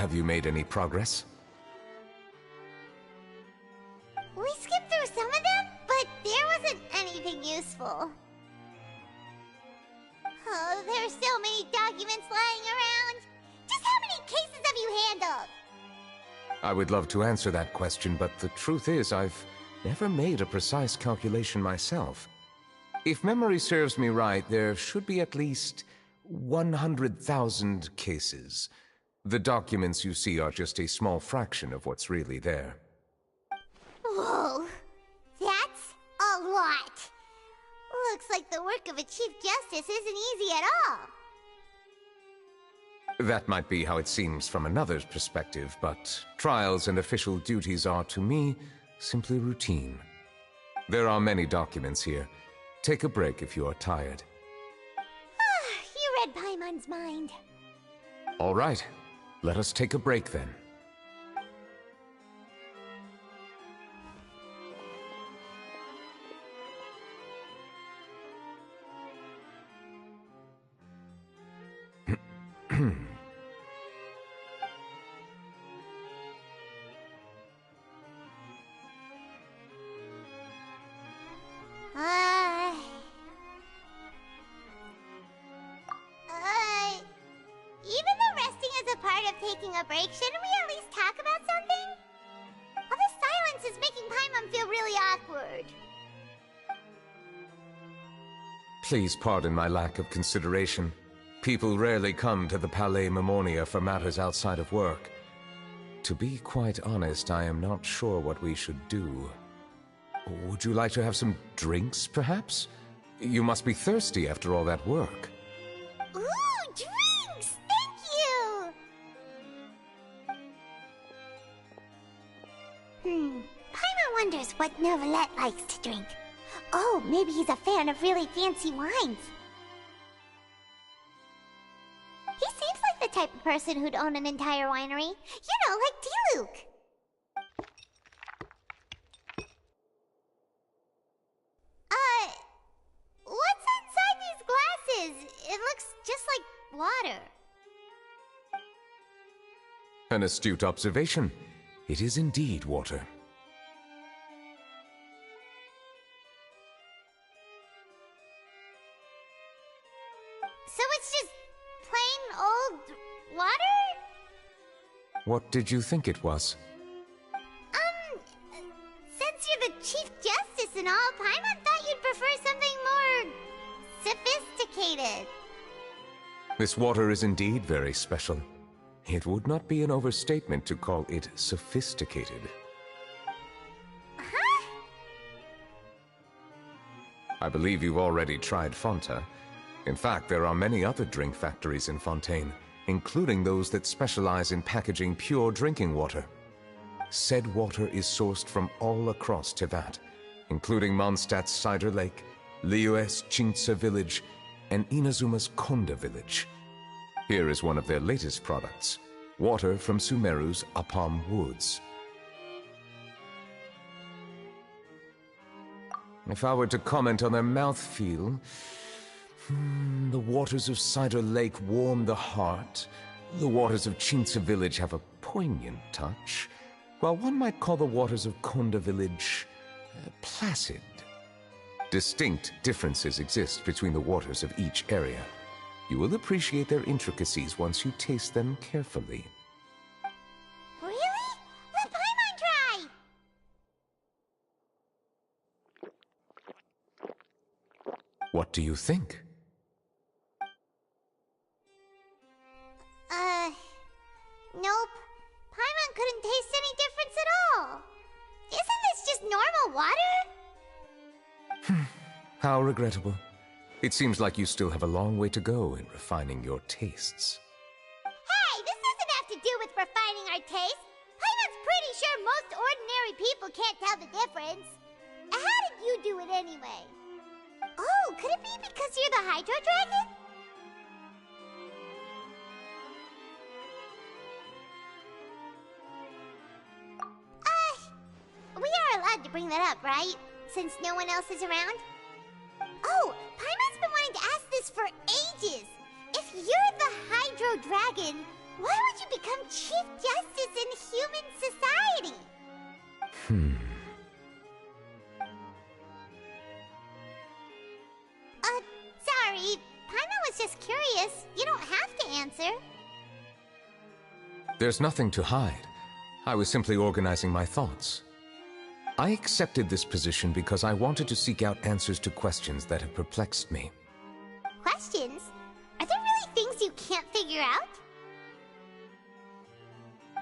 Have you made any progress? We skipped through some of them, but there wasn't anything useful. Oh, there are so many documents lying around. Just how many cases have you handled? I would love to answer that question, but the truth is I've never made a precise calculation myself. If memory serves me right, there should be at least 100,000 cases. The documents you see are just a small fraction of what's really there. Whoa, that's a lot. Looks like the work of a Chief Justice isn't easy at all. That might be how it seems from another's perspective, but trials and official duties are, to me, simply routine. There are many documents here. Take a break if you are tired. You read Paimon's mind. All right. Let us take a break then. Even though resting is a part of taking a break, shouldn't we at least talk about something? All this silence is making Paimon feel really awkward. Please pardon my lack of consideration. People rarely come to the Palais Mermonia for matters outside of work. To be quite honest, I am not sure what we should do. Would you like to have some drinks, perhaps? You must be thirsty after all that work. Ooh, drinks! Thank you! Paimon wonders what Novelette likes to drink. Oh, maybe he's a fan of really fancy wines. He seems like the type of person who'd own an entire winery. You know, like Diluc. What's inside these glasses? It looks just like water. An astute observation. It is indeed water. So it's just plain old water? What did you think it was? Since you're the Chief Justice and all, Paimon thought you'd prefer something more sophisticated. This water is indeed very special. It would not be an overstatement to call it sophisticated. Huh? I believe you've already tried Fonta. In fact, there are many other drink factories in Fontaine, including those that specialize in packaging pure drinking water. Said water is sourced from all across Tevat, including Mondstadt's Cider Lake, Liyue's Chintsa village, and Inazuma's Konda village. Here is one of their latest products, water from Sumeru's Apam Woods. If I were to comment on their mouthfeel, the waters of Cider Lake warm the heart, the waters of Chintsa village have a poignant touch, while one might call the waters of Konda village placid. Distinct differences exist between the waters of each area. You will appreciate their intricacies once you taste them carefully. Really? Let Paimon try! What do you think? Nope. Paimon couldn't taste any difference at all. Isn't this just normal water? How regrettable. It seems like you still have a long way to go in refining your tastes. Hey, this doesn't have to do with refining our taste. Paimon's pretty sure most ordinary people can't tell the difference. How did you do it anyway? Oh, could it be because you're the Hydro Dragon? We are allowed to bring that up, right? Since no one else is around? Oh, Paimon's been wanting to ask this for ages! If you're the Hydro Dragon, Why would you become Chief Justice in human society? Sorry. Paimon was just curious. You don't have to answer. There's nothing to hide. I was simply organizing my thoughts. I accepted this position because I wanted to seek out answers to questions that have perplexed me. Questions? Are there really things you can't figure out?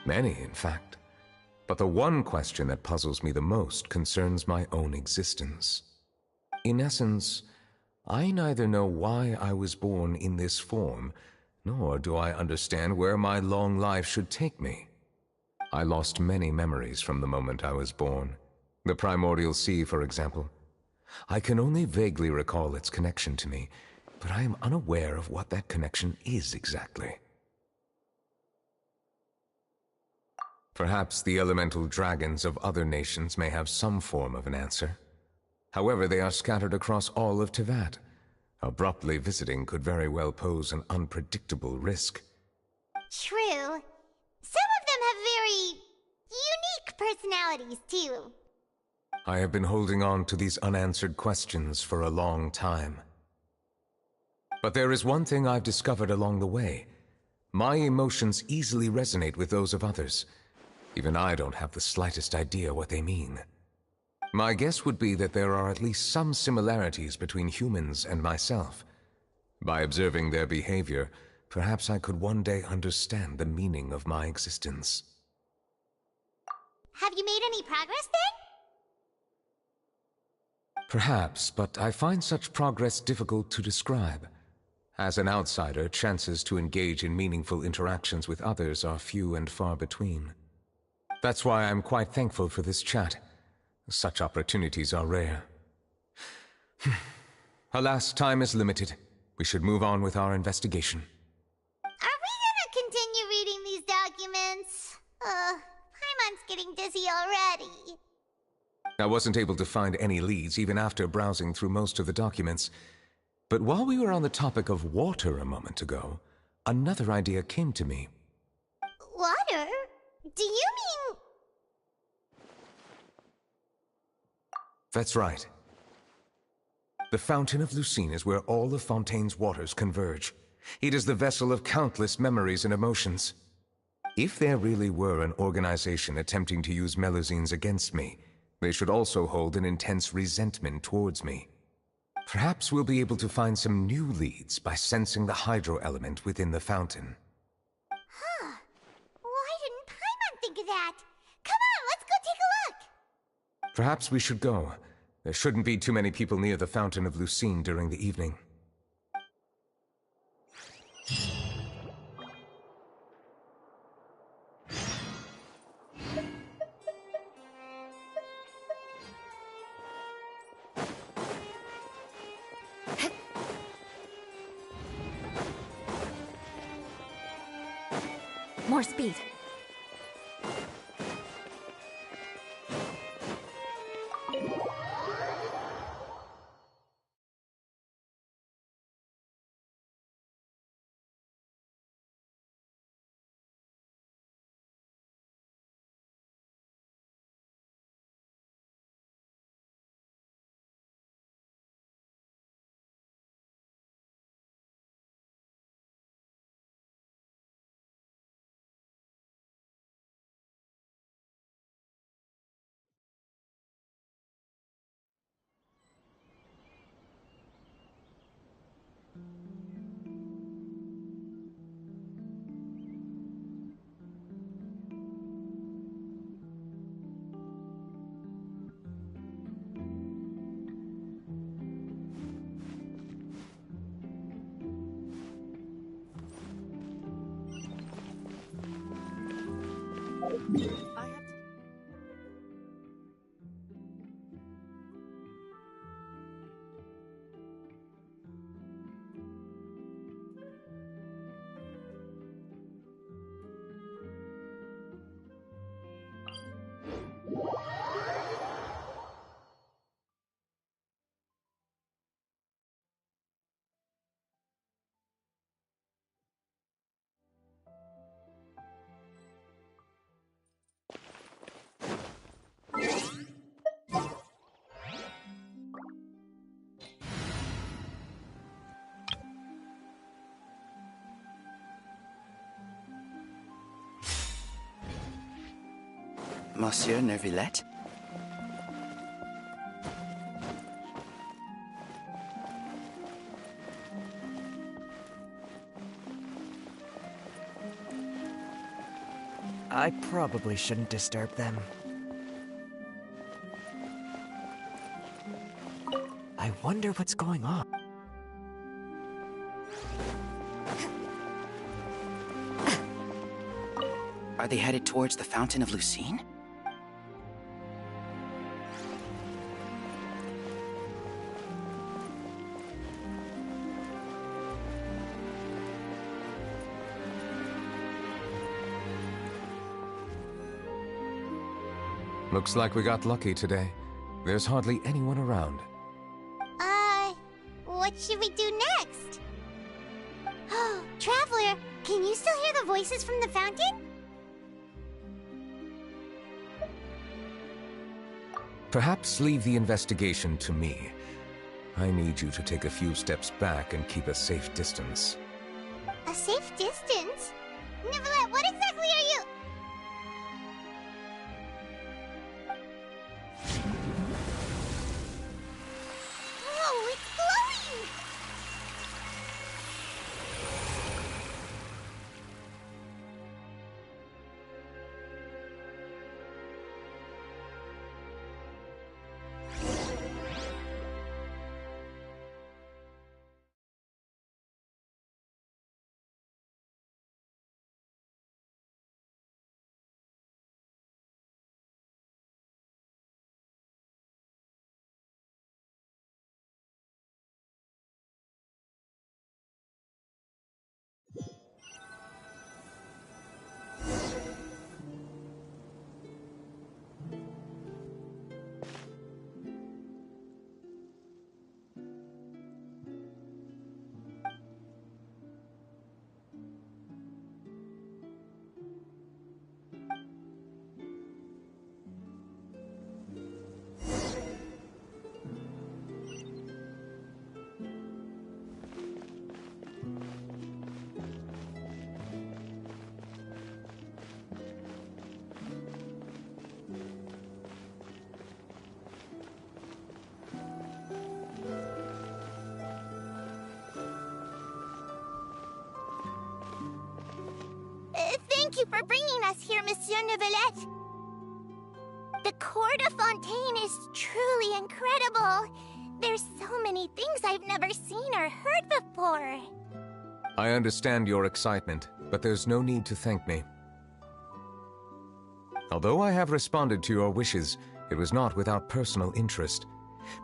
Many, in fact. But the one question that puzzles me the most concerns my own existence. In essence, I neither know why I was born in this form, nor do I understand where my long life should take me. I lost many memories from the moment I was born. The primordial sea, for example. I can only vaguely recall its connection to me, but I am unaware of what that connection is exactly. Perhaps the elemental dragons of other nations may have some form of an answer. However, they are scattered across all of Teyvat. Abruptly visiting could very well pose an unpredictable risk. True. Some of them have very unique personalities, too. I have been holding on to these unanswered questions for a long time. But there is one thing I've discovered along the way. My emotions easily resonate with those of others. Even I don't have the slightest idea what they mean. My guess would be that there are at least some similarities between humans and myself. By observing their behavior, perhaps I could one day understand the meaning of my existence. Have you made any progress then? Perhaps, but I find such progress difficult to describe. As an outsider, chances to engage in meaningful interactions with others are few and far between. That's why I'm quite thankful for this chat. Such opportunities are rare. Alas, time is limited. We should move on with our investigation. Are we gonna continue reading these documents? Paimon's getting dizzy already. I wasn't able to find any leads even after browsing through most of the documents. But while we were on the topic of water a moment ago, another idea came to me. Water? Do you mean... That's right. The Fountain of Lucine is where all of Fontaine's waters converge. It is the vessel of countless memories and emotions. If there really were an organization attempting to use Melusines against me, they should also hold an intense resentment towards me. Perhaps we'll be able to find some new leads by sensing the hydro element within the fountain. Huh. Why didn't Paimon think of that? Come on, let's go take a look! Perhaps we should go. There shouldn't be too many people near the Fountain of Lucine during the evening. More speed. I have to... Monsieur Neuvillette? I probably shouldn't disturb them. I wonder what's going on. Are they headed towards the Fountain of Lucine? Looks like we got lucky today. There's hardly anyone around. What should we do next? Oh, Traveler, can you still hear the voices from the fountain? Perhaps leave the investigation to me. I need you to take a few steps back and keep a safe distance. A safe distance? Neverlet, what exactly are you... Oh, it's glowing! Thank you for bringing us here, Monsieur Neuvillette. The Court of Fontaine is truly incredible. There's so many things I've never seen or heard before. I understand your excitement, but there's no need to thank me. Although I have responded to your wishes, it was not without personal interest.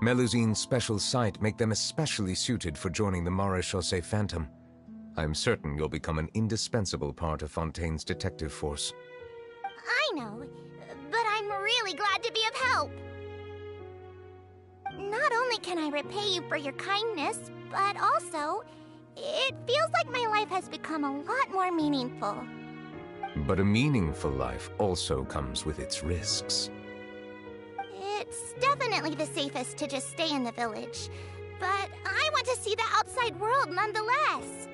Melusine's special sight make them especially suited for joining the Maréchaussée Phantom. I'm certain you'll become an indispensable part of Fontaine's detective force. I know, but I'm really glad to be of help. Not only can I repay you for your kindness, but also, it feels like my life has become a lot more meaningful. But a meaningful life also comes with its risks. It's definitely the safest to just stay in the village, but I want to see the outside world nonetheless.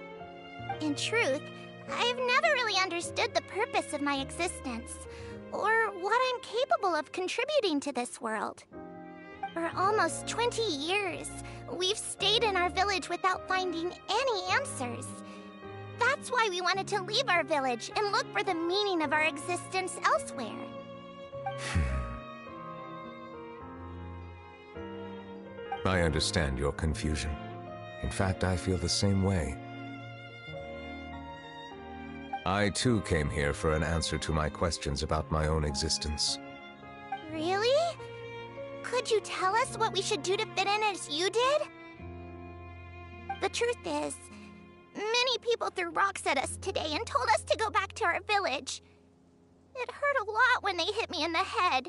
In truth, I've never really understood the purpose of my existence, or what I'm capable of contributing to this world. For almost 20 years, we've stayed in our village without finding any answers. That's why we wanted to leave our village and look for the meaning of our existence elsewhere. I understand your confusion. In fact, I feel the same way. I too came here for an answer to my questions about my own existence. Really? Could you tell us what we should do to fit in as you did? The truth is, many people threw rocks at us today and told us to go back to our village. It hurt a lot when they hit me in the head,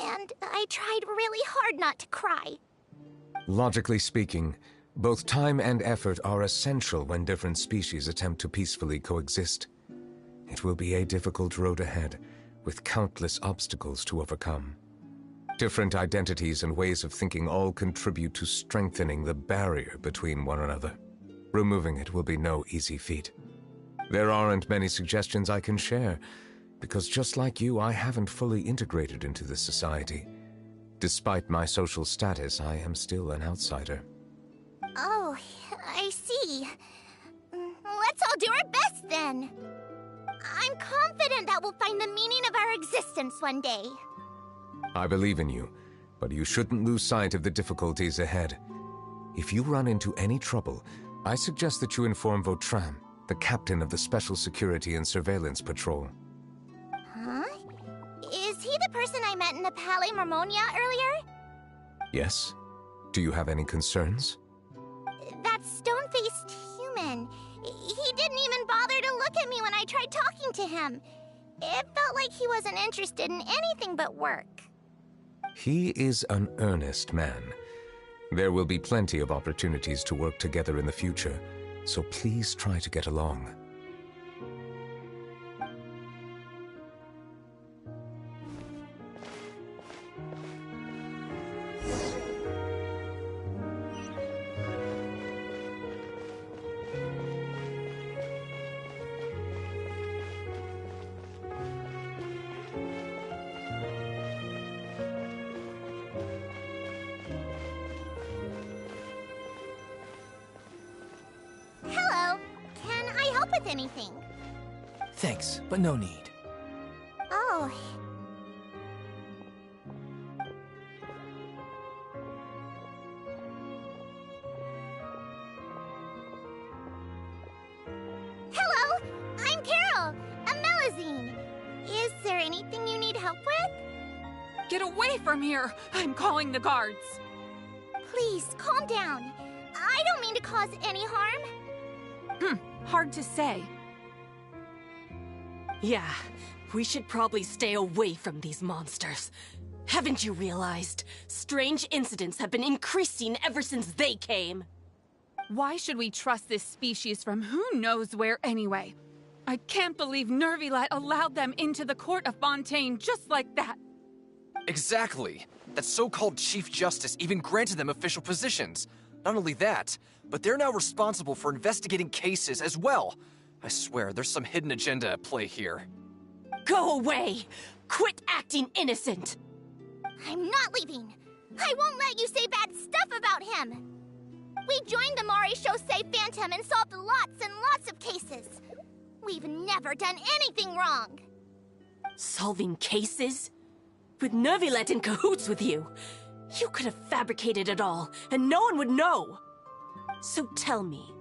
and I tried really hard not to cry. Logically speaking, both time and effort are essential when different species attempt to peacefully coexist. It will be a difficult road ahead, with countless obstacles to overcome. Different identities and ways of thinking all contribute to strengthening the barrier between one another. Removing it will be no easy feat. There aren't many suggestions I can share. Because just like you, I haven't fully integrated into this society. Despite my social status, I am still an outsider. Oh, I see. Let's all do our best then. I'm confident that we'll find the meaning of our existence one day. I believe in you, but you shouldn't lose sight of the difficulties ahead. If you run into any trouble, I suggest that you inform Vautrin, the captain of the Special Security and Surveillance Patrol. Huh? Is he the person I met in the Palais Marmonia earlier? Yes? Do you have any concerns? That stone-faced human. He didn't even bother to look at me when I tried talking to him. It felt like he wasn't interested in anything but work. He is an earnest man. There will be plenty of opportunities to work together in the future, so please try to get along. Hello. Can I help with anything? Thanks, but no need. Oh. Hello, I'm Carol, a Melazine. Is there anything you need help with? Get away from here! I'm calling the guards! Please, calm down. I don't mean to cause any harm. Hard to say. Yeah, we should probably stay away from these monsters. Haven't you realized? Strange incidents have been increasing ever since they came. Why should we trust this species from who knows where anyway? I can't believe Nervilet allowed them into the court of Fontaine just like that. Exactly. That so-called Chief Justice even granted them official positions. Not only that, but they're now responsible for investigating cases as well. I swear, there's some hidden agenda at play here. Go away! Quit acting innocent! I'm not leaving. I won't let you say bad stuff about him. We joined the Maréchaussée Phantom and solved lots and lots of cases. We've never done anything wrong. Solving cases? With Nervilet in cahoots with you? You could have fabricated it all, and no one would know. So tell me,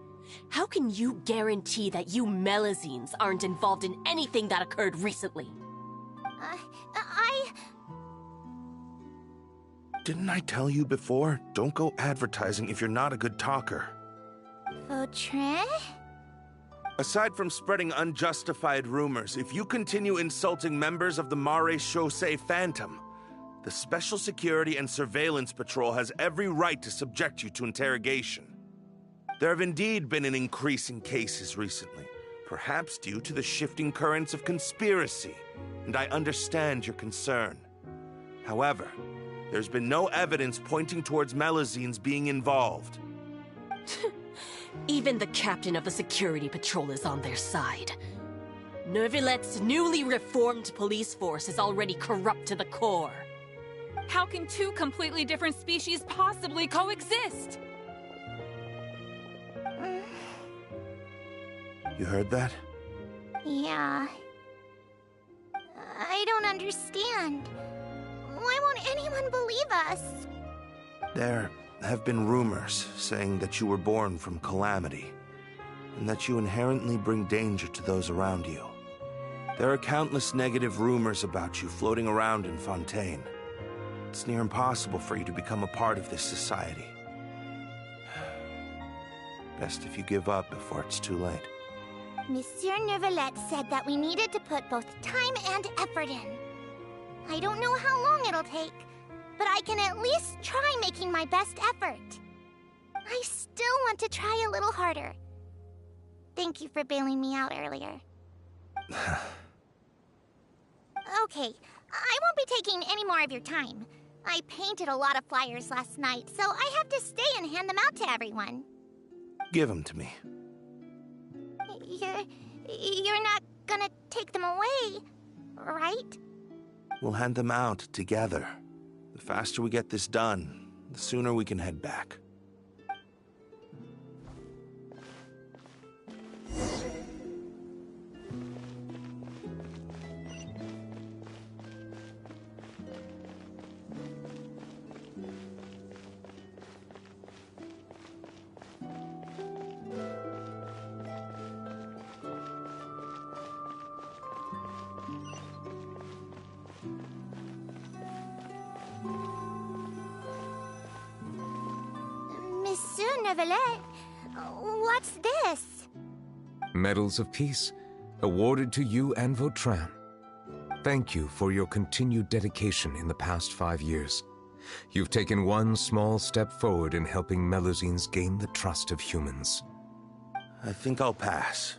how can you guarantee that you Melazines aren't involved in anything that occurred recently? Didn't I tell you before? Don't go advertising if you're not a good talker. Vautrin? Aside from spreading unjustified rumors, if you continue insulting members of the Maréchaussée Phantom, the Special Security and Surveillance Patrol has every right to subject you to interrogation. There have indeed been an increase in cases recently, perhaps due to the shifting currents of conspiracy, and I understand your concern. However, there's been no evidence pointing towards Melazines being involved. Even the captain of the security patrol is on their side. Nervilet's newly reformed police force is already corrupt to the core. How can two completely different species possibly coexist? You heard that? Yeah. I don't understand. Why won't anyone believe us? There have been rumors saying that you were born from calamity, and that you inherently bring danger to those around you. There are countless negative rumors about you floating around in Fontaine. It's near impossible for you to become a part of this society. Best if you give up before it's too late. Monsieur Nervilet said that we needed to put both time and effort in. I don't know how long it'll take, but I can at least try making my best effort. I still want to try a little harder. Thank you for bailing me out earlier. Okay, I won't be taking any more of your time. I painted a lot of flyers last night, so I have to stay and hand them out to everyone. Give them to me. You're not gonna take them away, right? We'll hand them out together. The faster we get this done, the sooner we can head back. Monsieur Neuvillette, what's this? Medals of Peace, awarded to you and Vautrin. Thank you for your continued dedication in the past 5 years. You've taken one small step forward in helping Melusines gain the trust of humans. I think I'll pass.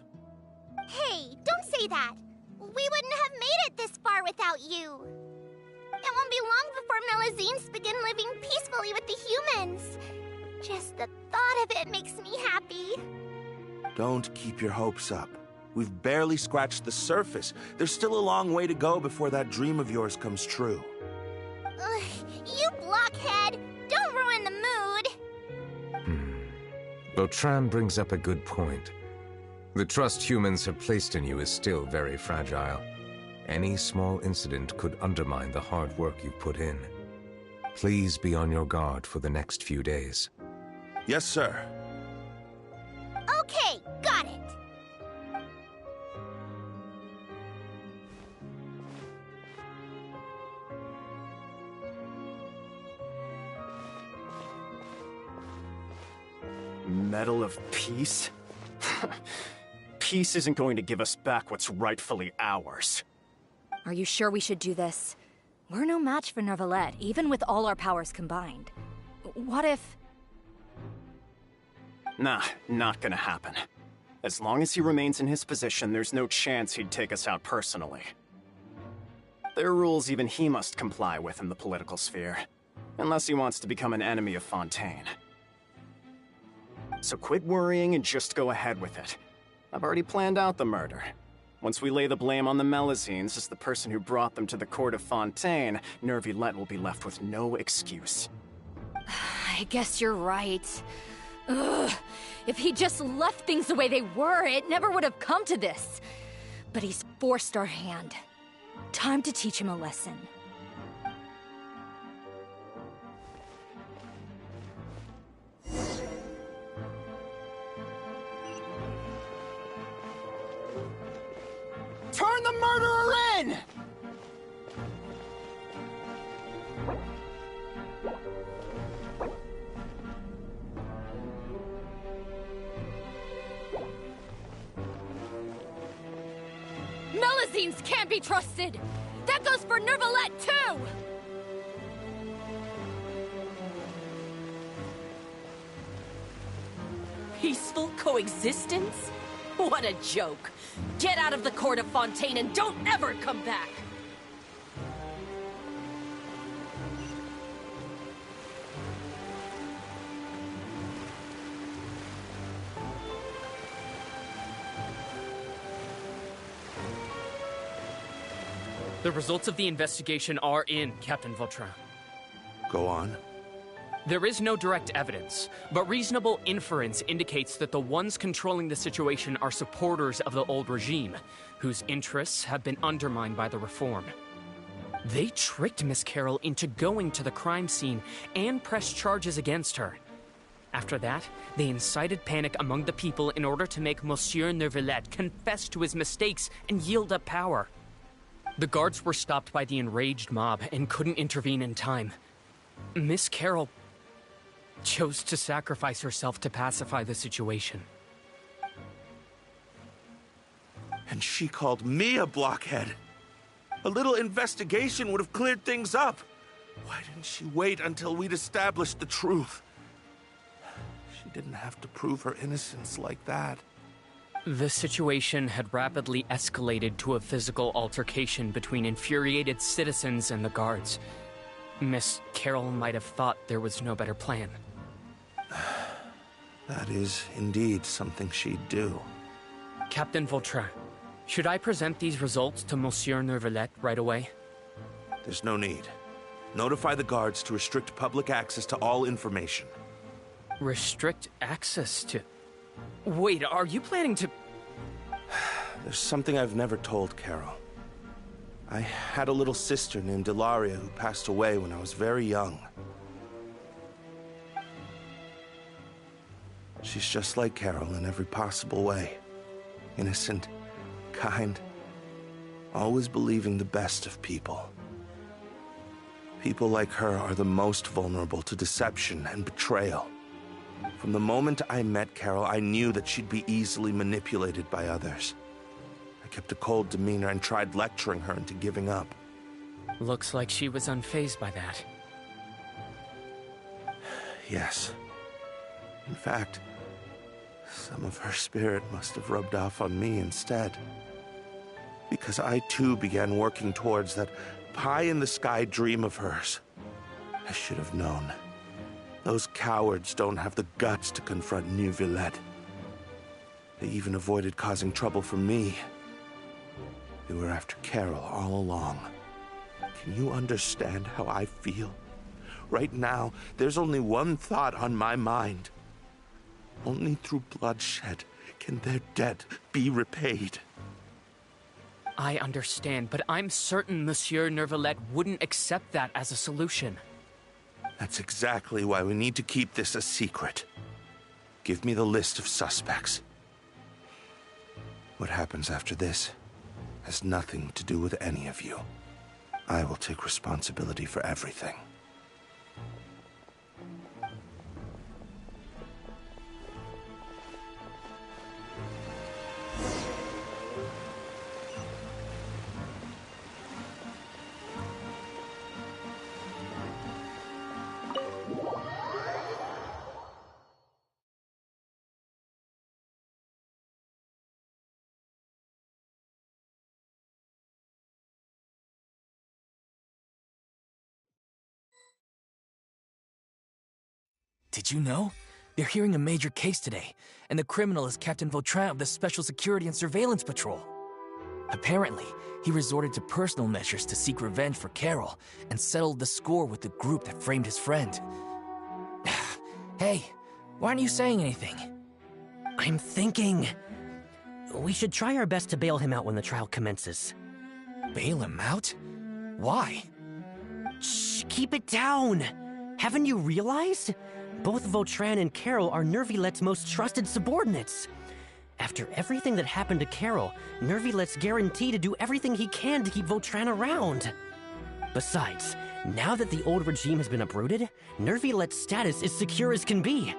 Hey, don't say that. We wouldn't have made it this far without you. It won't be long before Melusines begin living peacefully with the humans. Just the thought of it makes me happy. Don't keep your hopes up. We've barely scratched the surface. There's still a long way to go before that dream of yours comes true. Ugh, you blockhead! Don't ruin the mood! Vautrin brings up a good point. The trust humans have placed in you is still very fragile. Any small incident could undermine the hard work you've put in. Please be on your guard for the next few days. Yes, sir. Okay, got it. Medal of Peace? Peace isn't going to give us back what's rightfully ours. Are you sure we should do this? We're no match for Neuvillette, even with all our powers combined. What if... Nah, not gonna happen. As long as he remains in his position, there's no chance he'd take us out personally. There are rules even he must comply with in the political sphere. Unless he wants to become an enemy of Fontaine. So quit worrying and just go ahead with it. I've already planned out the murder. Once we lay the blame on the Melusines as the person who brought them to the court of Fontaine, Neuvillette will be left with no excuse. I guess you're right. Ugh. If he just left things the way they were, it never would have come to this. But he's forced our hand. Time to teach him a lesson. Turn the murderer in! Melusines can't be trusted! That goes for Neuvillette, too! Peaceful coexistence? What a joke! Get out of the court of Fontaine and don't ever come back! The results of the investigation are in, Captain Vautrin. Go on. There is no direct evidence, but reasonable inference indicates that the ones controlling the situation are supporters of the old regime, whose interests have been undermined by the reform. They tricked Miss Carroll into going to the crime scene and pressed charges against her. After that, they incited panic among the people in order to make Monsieur Neuvillette confess to his mistakes and yield up power. The guards were stopped by the enraged mob and couldn't intervene in time. Miss Carroll chose to sacrifice herself to pacify the situation. And she called me a blockhead. A little investigation would have cleared things up. Why didn't she wait until we'd established the truth? She didn't have to prove her innocence like that. The situation had rapidly escalated to a physical altercation between infuriated citizens and the guards. Miss Carroll might have thought there was no better plan. That is indeed something she'd do. Captain Vautrin, Should I present these results to Monsieur Neuvillette right away? There's no need. Notify the guards to restrict public access to all information. Restrict access to... Wait, are you planning to... There's something I've never told Carol. I had a little sister named Ilaria who passed away when I was very young. She's just like Carol in every possible way. Innocent, kind, always believing the best of people. People like her are the most vulnerable to deception and betrayal. From the moment I met Carol, I knew that she'd be easily manipulated by others. I kept a cold demeanor and tried lecturing her into giving up. Looks like she was unfazed by that. Yes. In fact, some of her spirit must have rubbed off on me instead. Because I too began working towards that pie-in-the-sky dream of hers. I should have known. Those cowards don't have the guts to confront Neuvillette. They even avoided causing trouble for me. They were after Carol all along. Can you understand how I feel? Right now, there's only one thought on my mind. Only through bloodshed can their debt be repaid. I understand, but I'm certain Monsieur Neuvillette wouldn't accept that as a solution. That's exactly why we need to keep this a secret. Give me the list of suspects. What happens after this has nothing to do with any of you. I will take responsibility for everything. Did you know? They're hearing a major case today, and the criminal is Captain Vautrin of the Special Security and Surveillance Patrol. Apparently, he resorted to personal measures to seek revenge for Carol and settled the score with the group that framed his friend. Hey, why aren't you saying anything? I'm thinking... we should try our best to bail him out when the trial commences. Bail him out? Why? Shh, keep it down! Haven't you realized? Both Vautrin and Carol are Neuvillette's most trusted subordinates. After everything that happened to Carol, Neuvillette's guaranteed to do everything he can to keep Vautrin around. Besides, now that the old regime has been uprooted, Neuvillette's status is secure as can be.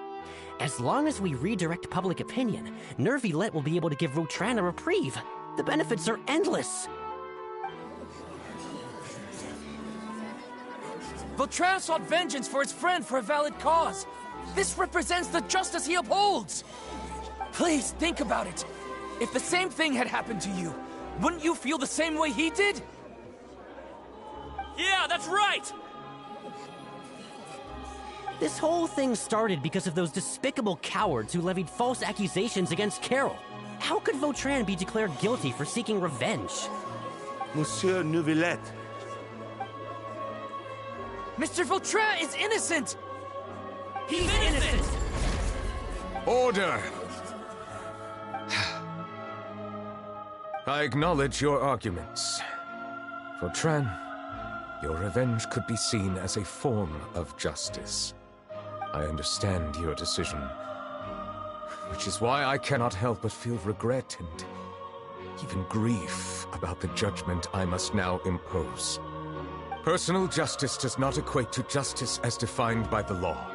As long as we redirect public opinion, Neuvillette will be able to give Vautrin a reprieve. The benefits are endless. Vautrin sought vengeance for his friend for a valid cause. This represents the justice he upholds. Please think about it. If the same thing had happened to you, wouldn't you feel the same way he did? Yeah, that's right! This whole thing started because of those despicable cowards who levied false accusations against Carol. How could Vautrin be declared guilty for seeking revenge? Monsieur Neuvillette. Mr. Vautrin is innocent! He's innocent! Order! I acknowledge your arguments. Vautrin, your revenge could be seen as a form of justice. I understand your decision, which is why I cannot help but feel regret and even grief about the judgment I must now impose. Personal justice does not equate to justice as defined by the law.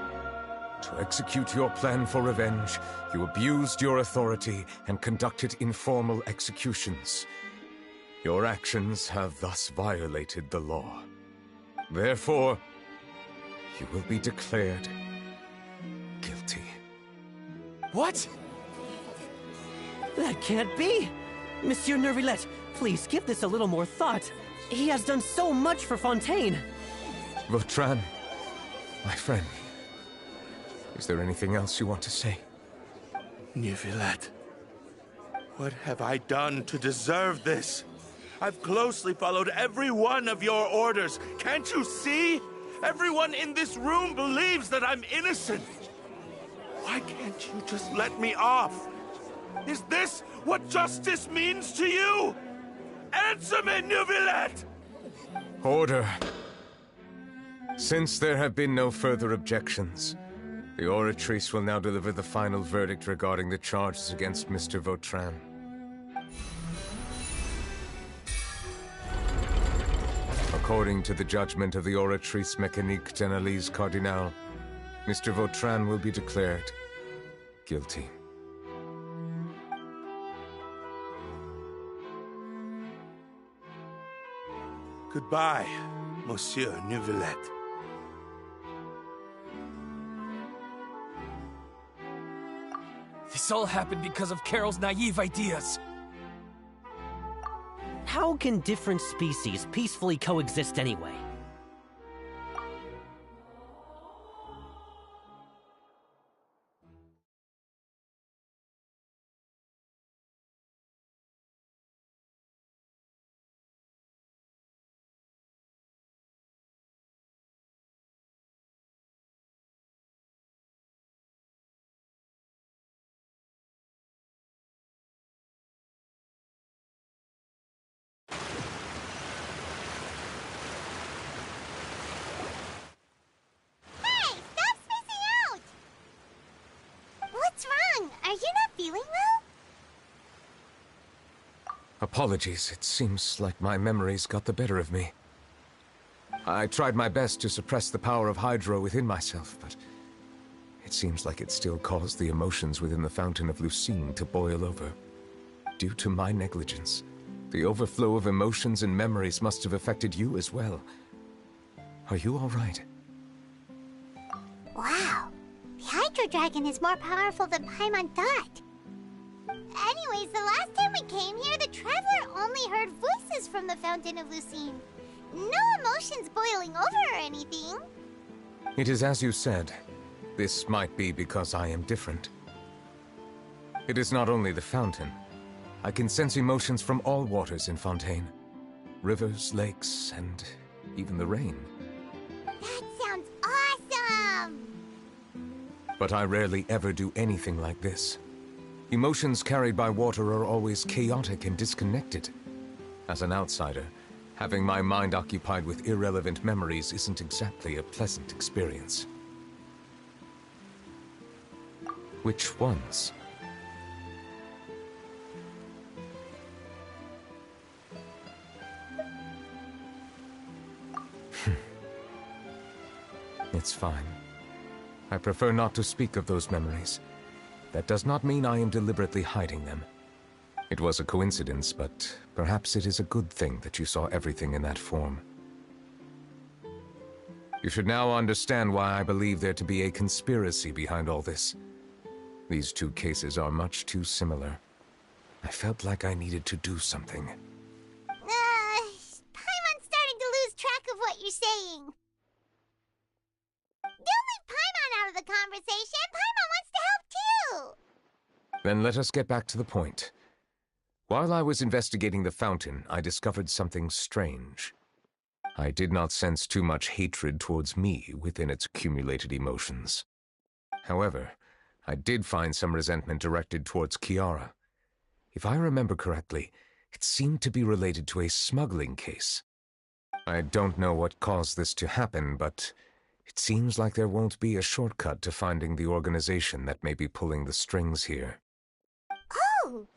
To execute your plan for revenge, you abused your authority and conducted informal executions. Your actions have thus violated the law. Therefore, you will be declared guilty. What? That can't be! Monsieur Neuvillette, please give this a little more thought. He has done so much for Fontaine. Vautrin, my friend, is there anything else you want to say? Neuvillette, What have I done to deserve this? I've closely followed every one of your orders. Can't you see? Everyone in this room believes that I'm innocent. Why can't you just let me off? Is this what justice means to you? Answer me, Neuvillette! Order. Since there have been no further objections, the Oratrice will now deliver the final verdict regarding the charges against Mr. Vautrin. According to the judgment of the Oratrice Mécanique d'Analyse Cardinal, Mr. Vautrin will be declared guilty. Goodbye, Monsieur Neuvillette. This all happened because of Carol's naive ideas. How can different species peacefully coexist anyway? Apologies, it seems like my memories got the better of me. I tried my best to suppress the power of Hydro within myself, but it seems like it still caused the emotions within the Fountain of Lucine to boil over. Due to my negligence, the overflow of emotions and memories must have affected you as well. Are you all right? Wow. The Hydro Dragon is more powerful than Paimon thought. Anyways, the last time we came here, the Traveler only heard voices from the Fountain of Lucine. No emotions boiling over or anything. It is as you said. This might be because I am different. It is not only the fountain. I can sense emotions from all waters in Fontaine. Rivers, lakes, and even the rain. That sounds awesome! But I rarely ever do anything like this. Emotions carried by water are always chaotic and disconnected. As an outsider, having my mind occupied with irrelevant memories isn't exactly a pleasant experience. Which ones? It's fine. I prefer not to speak of those memories. That does not mean I am deliberately hiding them. It was a coincidence, but perhaps it is a good thing that you saw everything in that form. You should now understand why I believe there to be a conspiracy behind all this. These two cases are much too similar. I felt like I needed to do something. Paimon's starting to lose track of what you're saying. Don't leave Paimon out of the conversation. Paimon wants to help too. Then let us get back to the point. While I was investigating the fountain, I discovered something strange. I did not sense too much hatred towards me within its accumulated emotions. However, I did find some resentment directed towards Kiara. If I remember correctly, it seemed to be related to a smuggling case. I don't know what caused this to happen, but it seems like there won't be a shortcut to finding the organization that may be pulling the strings here. Oh!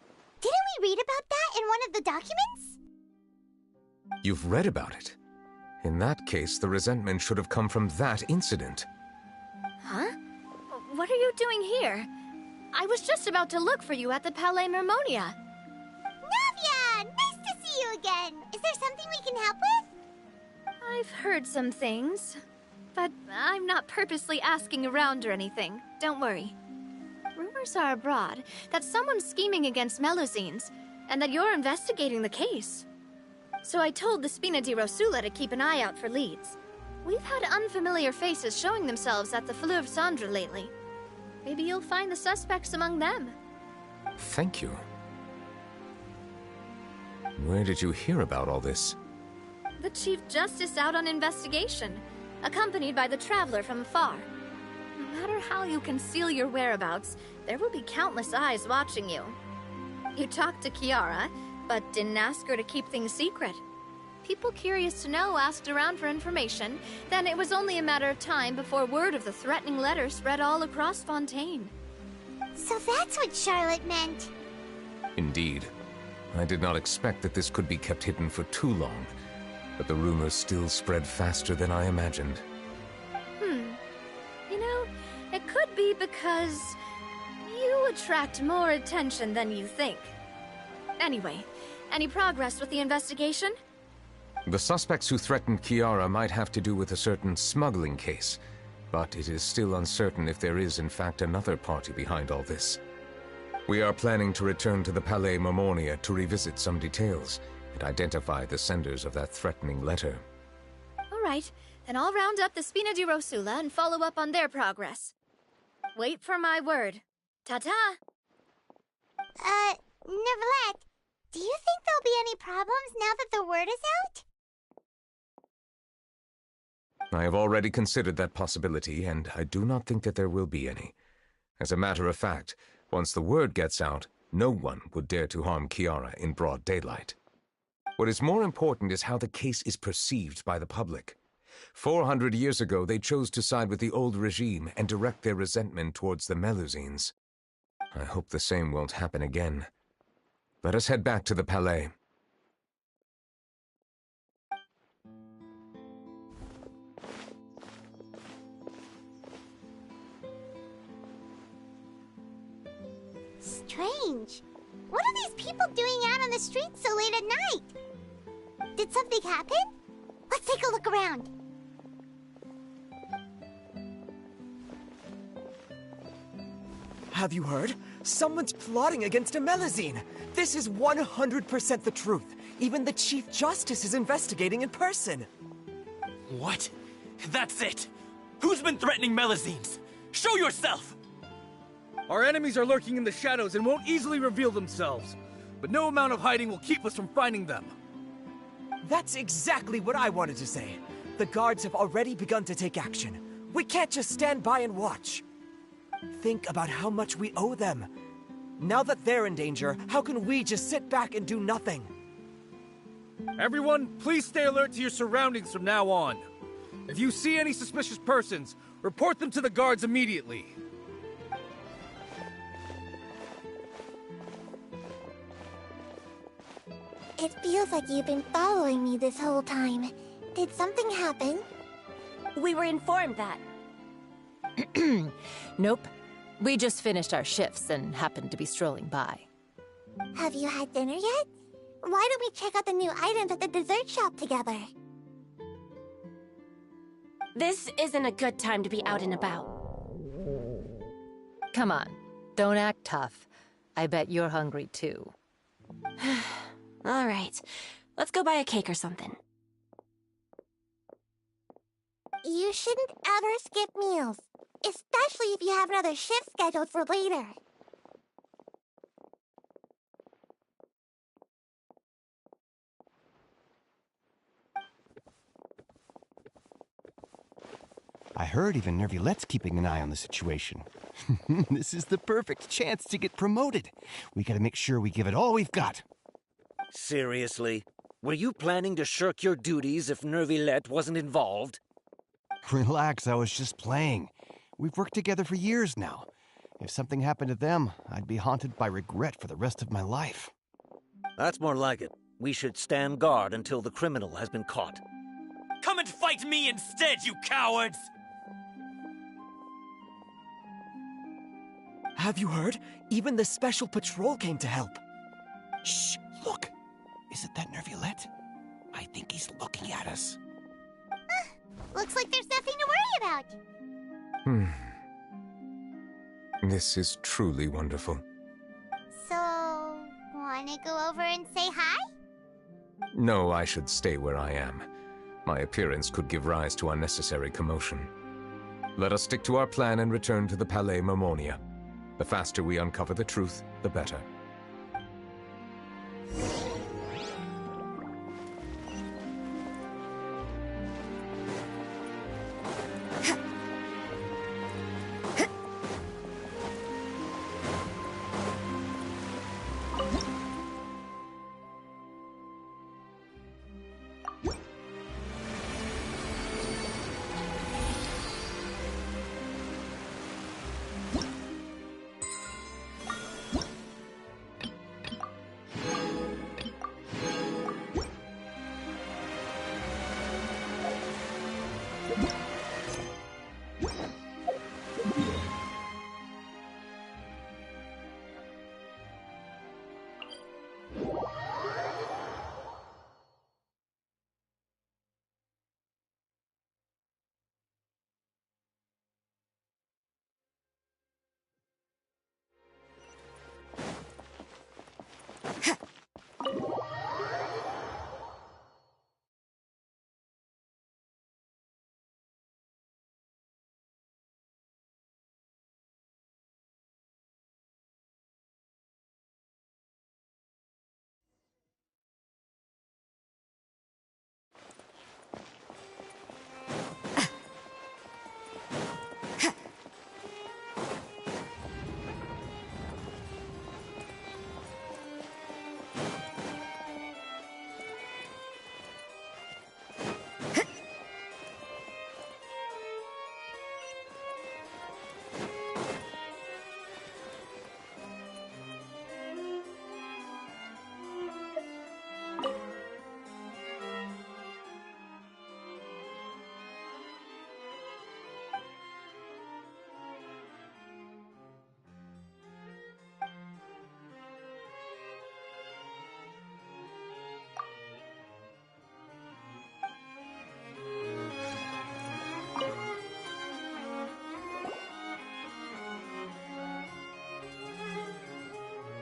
Didn't we read about that in one of the documents? You've read about it? In that case, the resentment should have come from that incident. Huh? What are you doing here? I was just about to look for you at the Palais Mermonia. Navia! Nice to see you again! Is there something we can help with? I've heard some things, but I'm not purposely asking around or anything. Don't worry. Rumors are abroad that someone's scheming against Melusines, and that you're investigating the case. So I told the Spina di Rosula to keep an eye out for leads. We've had unfamiliar faces showing themselves at the Fleuve Cendre lately. Maybe you'll find the suspects among them. Thank you. Where did you hear about all this? The Chief Justice out on investigation, accompanied by the Traveler from afar. No matter how you conceal your whereabouts, there will be countless eyes watching you. You talked to Kiara, but didn't ask her to keep things secret. People curious to know asked around for information, then it was only a matter of time before word of the threatening letter spread all across Fontaine. So that's what Charlotte meant. Indeed. I did not expect that this could be kept hidden for too long, but the rumors still spread faster than I imagined. You know, it could be because you attract more attention than you think. Anyway, any progress with the investigation? The suspects who threatened Kiara might have to do with a certain smuggling case, but it is still uncertain if there is in fact another party behind all this. We are planning to return to the Palais Mermonia to revisit some details and identify the senders of that threatening letter. All right, then I'll round up the Spina di Rosula and follow up on their progress. Wait for my word. Ta-ta! Neverlet, do you think there'll be any problems now that the word is out? I have already considered that possibility, and I do not think that there will be any. As a matter of fact, once the word gets out, no one would dare to harm Kiara in broad daylight. What is more important is how the case is perceived by the public. 400 years ago, they chose to side with the old regime and direct their resentment towards the Melusines. I hope the same won't happen again. Let us head back to the Palais. Strange. What are these people doing out on the streets so late at night? Did something happen? Let's take a look around. Have you heard? Someone's plotting against a Melusine. This is 100% the truth. Even the Chief Justice is investigating in person. What? That's it! Who's been threatening Melusines? Show yourself! Our enemies are lurking in the shadows and won't easily reveal themselves. But no amount of hiding will keep us from finding them. That's exactly what I wanted to say. The guards have already begun to take action. We can't just stand by and watch. Think about how much we owe them. Now that they're in danger, how can we just sit back and do nothing? Everyone, please stay alert to your surroundings from now on. If you see any suspicious persons, report them to the guards immediately. It feels like you've been following me this whole time. Did something happen? We were informed that. Nope. We just finished our shifts and happened to be strolling by. Have you had dinner yet? Why don't we check out the new items at the dessert shop together? This isn't a good time to be out and about. Come on, don't act tough. I bet you're hungry too. All right, let's go buy a cake or something. You shouldn't ever skip meals, especially if you have another shift scheduled for later. I heard even Nervilette's keeping an eye on the situation. This is the perfect chance to get promoted. We gotta make sure we give it all we've got. Seriously? Were you planning to shirk your duties if Nervilette wasn't involved? Relax, I was just playing. We've worked together for years now. If something happened to them, I'd be haunted by regret for the rest of my life. That's more like it. We should stand guard until the criminal has been caught. Come and fight me instead, you cowards! Have you heard? Even the Special Patrol came to help. Shh, look! Isn't that Nervilette? I think he's looking at us. Looks like there's nothing to worry about. This is truly wonderful. So, wanna go over and say hi? No, I should stay where I am. My appearance could give rise to unnecessary commotion. Let us stick to our plan and return to the Palais Mermonia. The faster we uncover the truth, the better.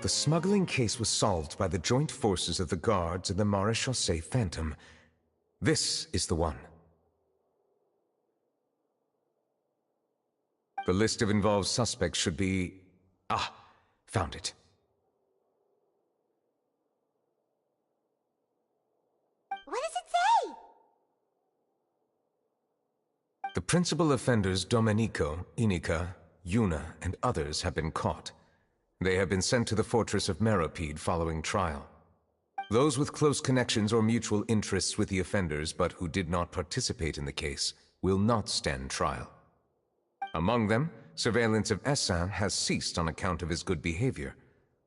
The smuggling case was solved by the joint forces of the guards and the Maréchaussée Phantom. This is the one. The list of involved suspects should be... Ah, found it. What does it say? The principal offenders Domenico, Inica, Yuna, and others have been caught. They have been sent to the fortress of Meropide following trial. Those with close connections or mutual interests with the offenders but who did not participate in the case will not stand trial. Among them, surveillance of Essin has ceased on account of his good behavior.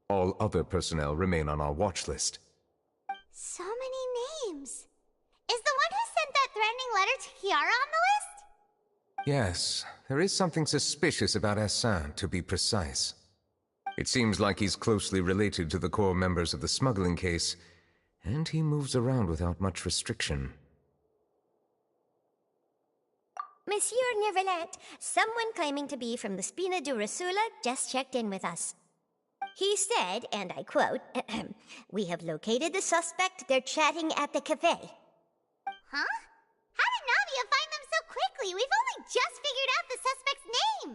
All other personnel remain on our watch list. So many names. Is the one who sent that threatening letter to Kiara on the list? Yes, there is something suspicious about Essin, to be precise. It seems like he's closely related to the core members of the smuggling case, and he moves around without much restriction. Monsieur Neverlet, someone claiming to be from the Spina Durasula just checked in with us. He said, and I quote, "We have located the suspect. They're chatting at the cafe." Huh? How did Navia find them so quickly? We've only just figured out the suspect's name.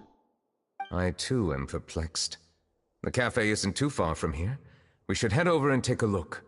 I too am perplexed. The cafe isn't too far from here. We should head over and take a look.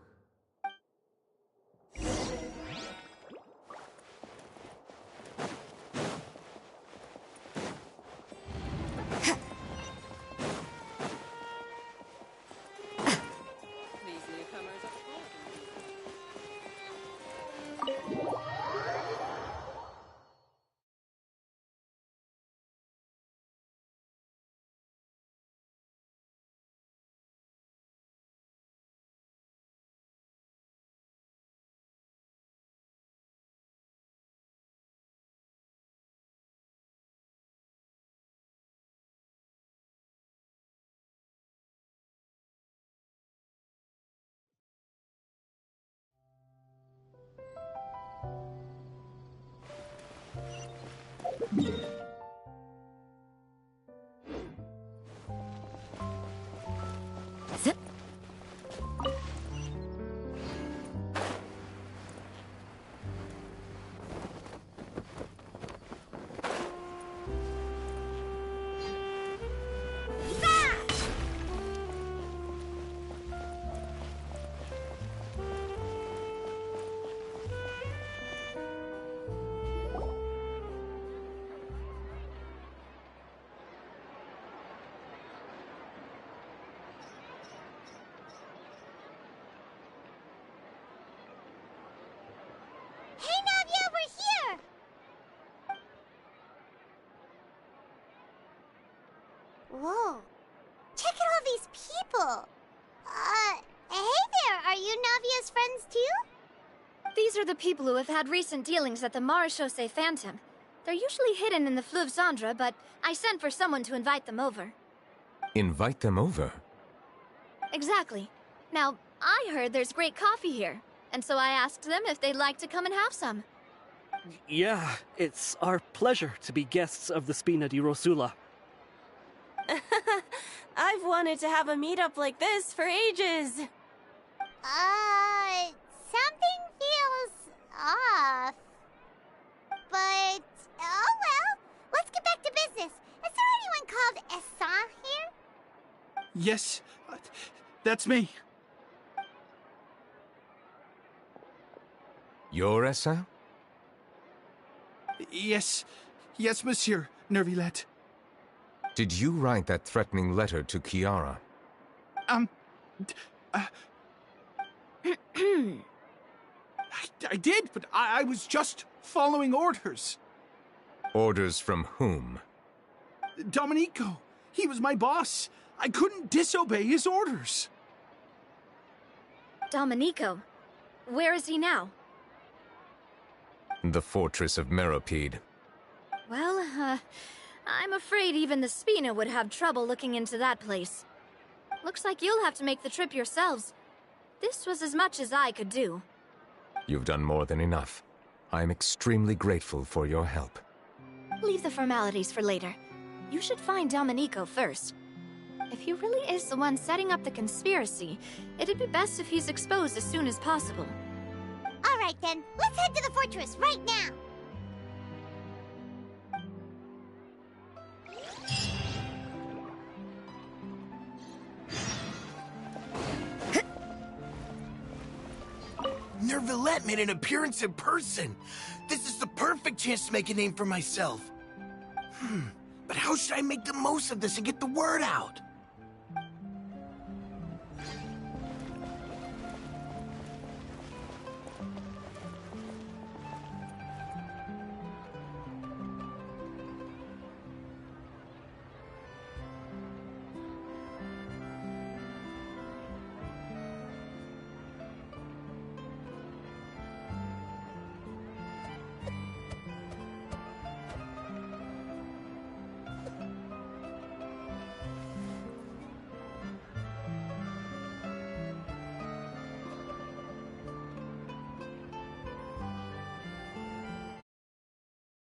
Hey, Navia, we're here! Whoa. Check out all these people. Hey there, are you Navia's friends too? These are the people who have had recent dealings at the Maréchaussée Phantom. They're usually hidden in the Fleuve Zandra, but I sent for someone to invite them over. Invite them over? Exactly. Now, I heard there's great coffee here, and so I asked them if they'd like to come and have some. Yeah, it's our pleasure to be guests of the Spina di Rosula. I've wanted to have a meetup like this for ages. Something feels off. But, oh well, let's get back to business. Is there anyone called Essin here? Yes, that's me. You're Essin? Yes, monsieur, Nervilette. Did you write that threatening letter to Kiara? I did, but I was just following orders. Orders from whom? Domenico. He was my boss. I couldn't disobey his orders. Domenico? Where is he now? The fortress of Meropide. Well, I'm afraid even the Spina would have trouble looking into that place. Looks like you'll have to make the trip yourselves. This was as much as I could do. You've done more than enough. I am extremely grateful for your help. Leave the formalities for later. You should find Domenico first. If he really is the one setting up the conspiracy, it'd be best if he's exposed as soon as possible. All right then, let's head to the fortress right now. Nervalette made an appearance in person. This is the perfect chance to make a name for myself. But how should I make the most of this and get the word out?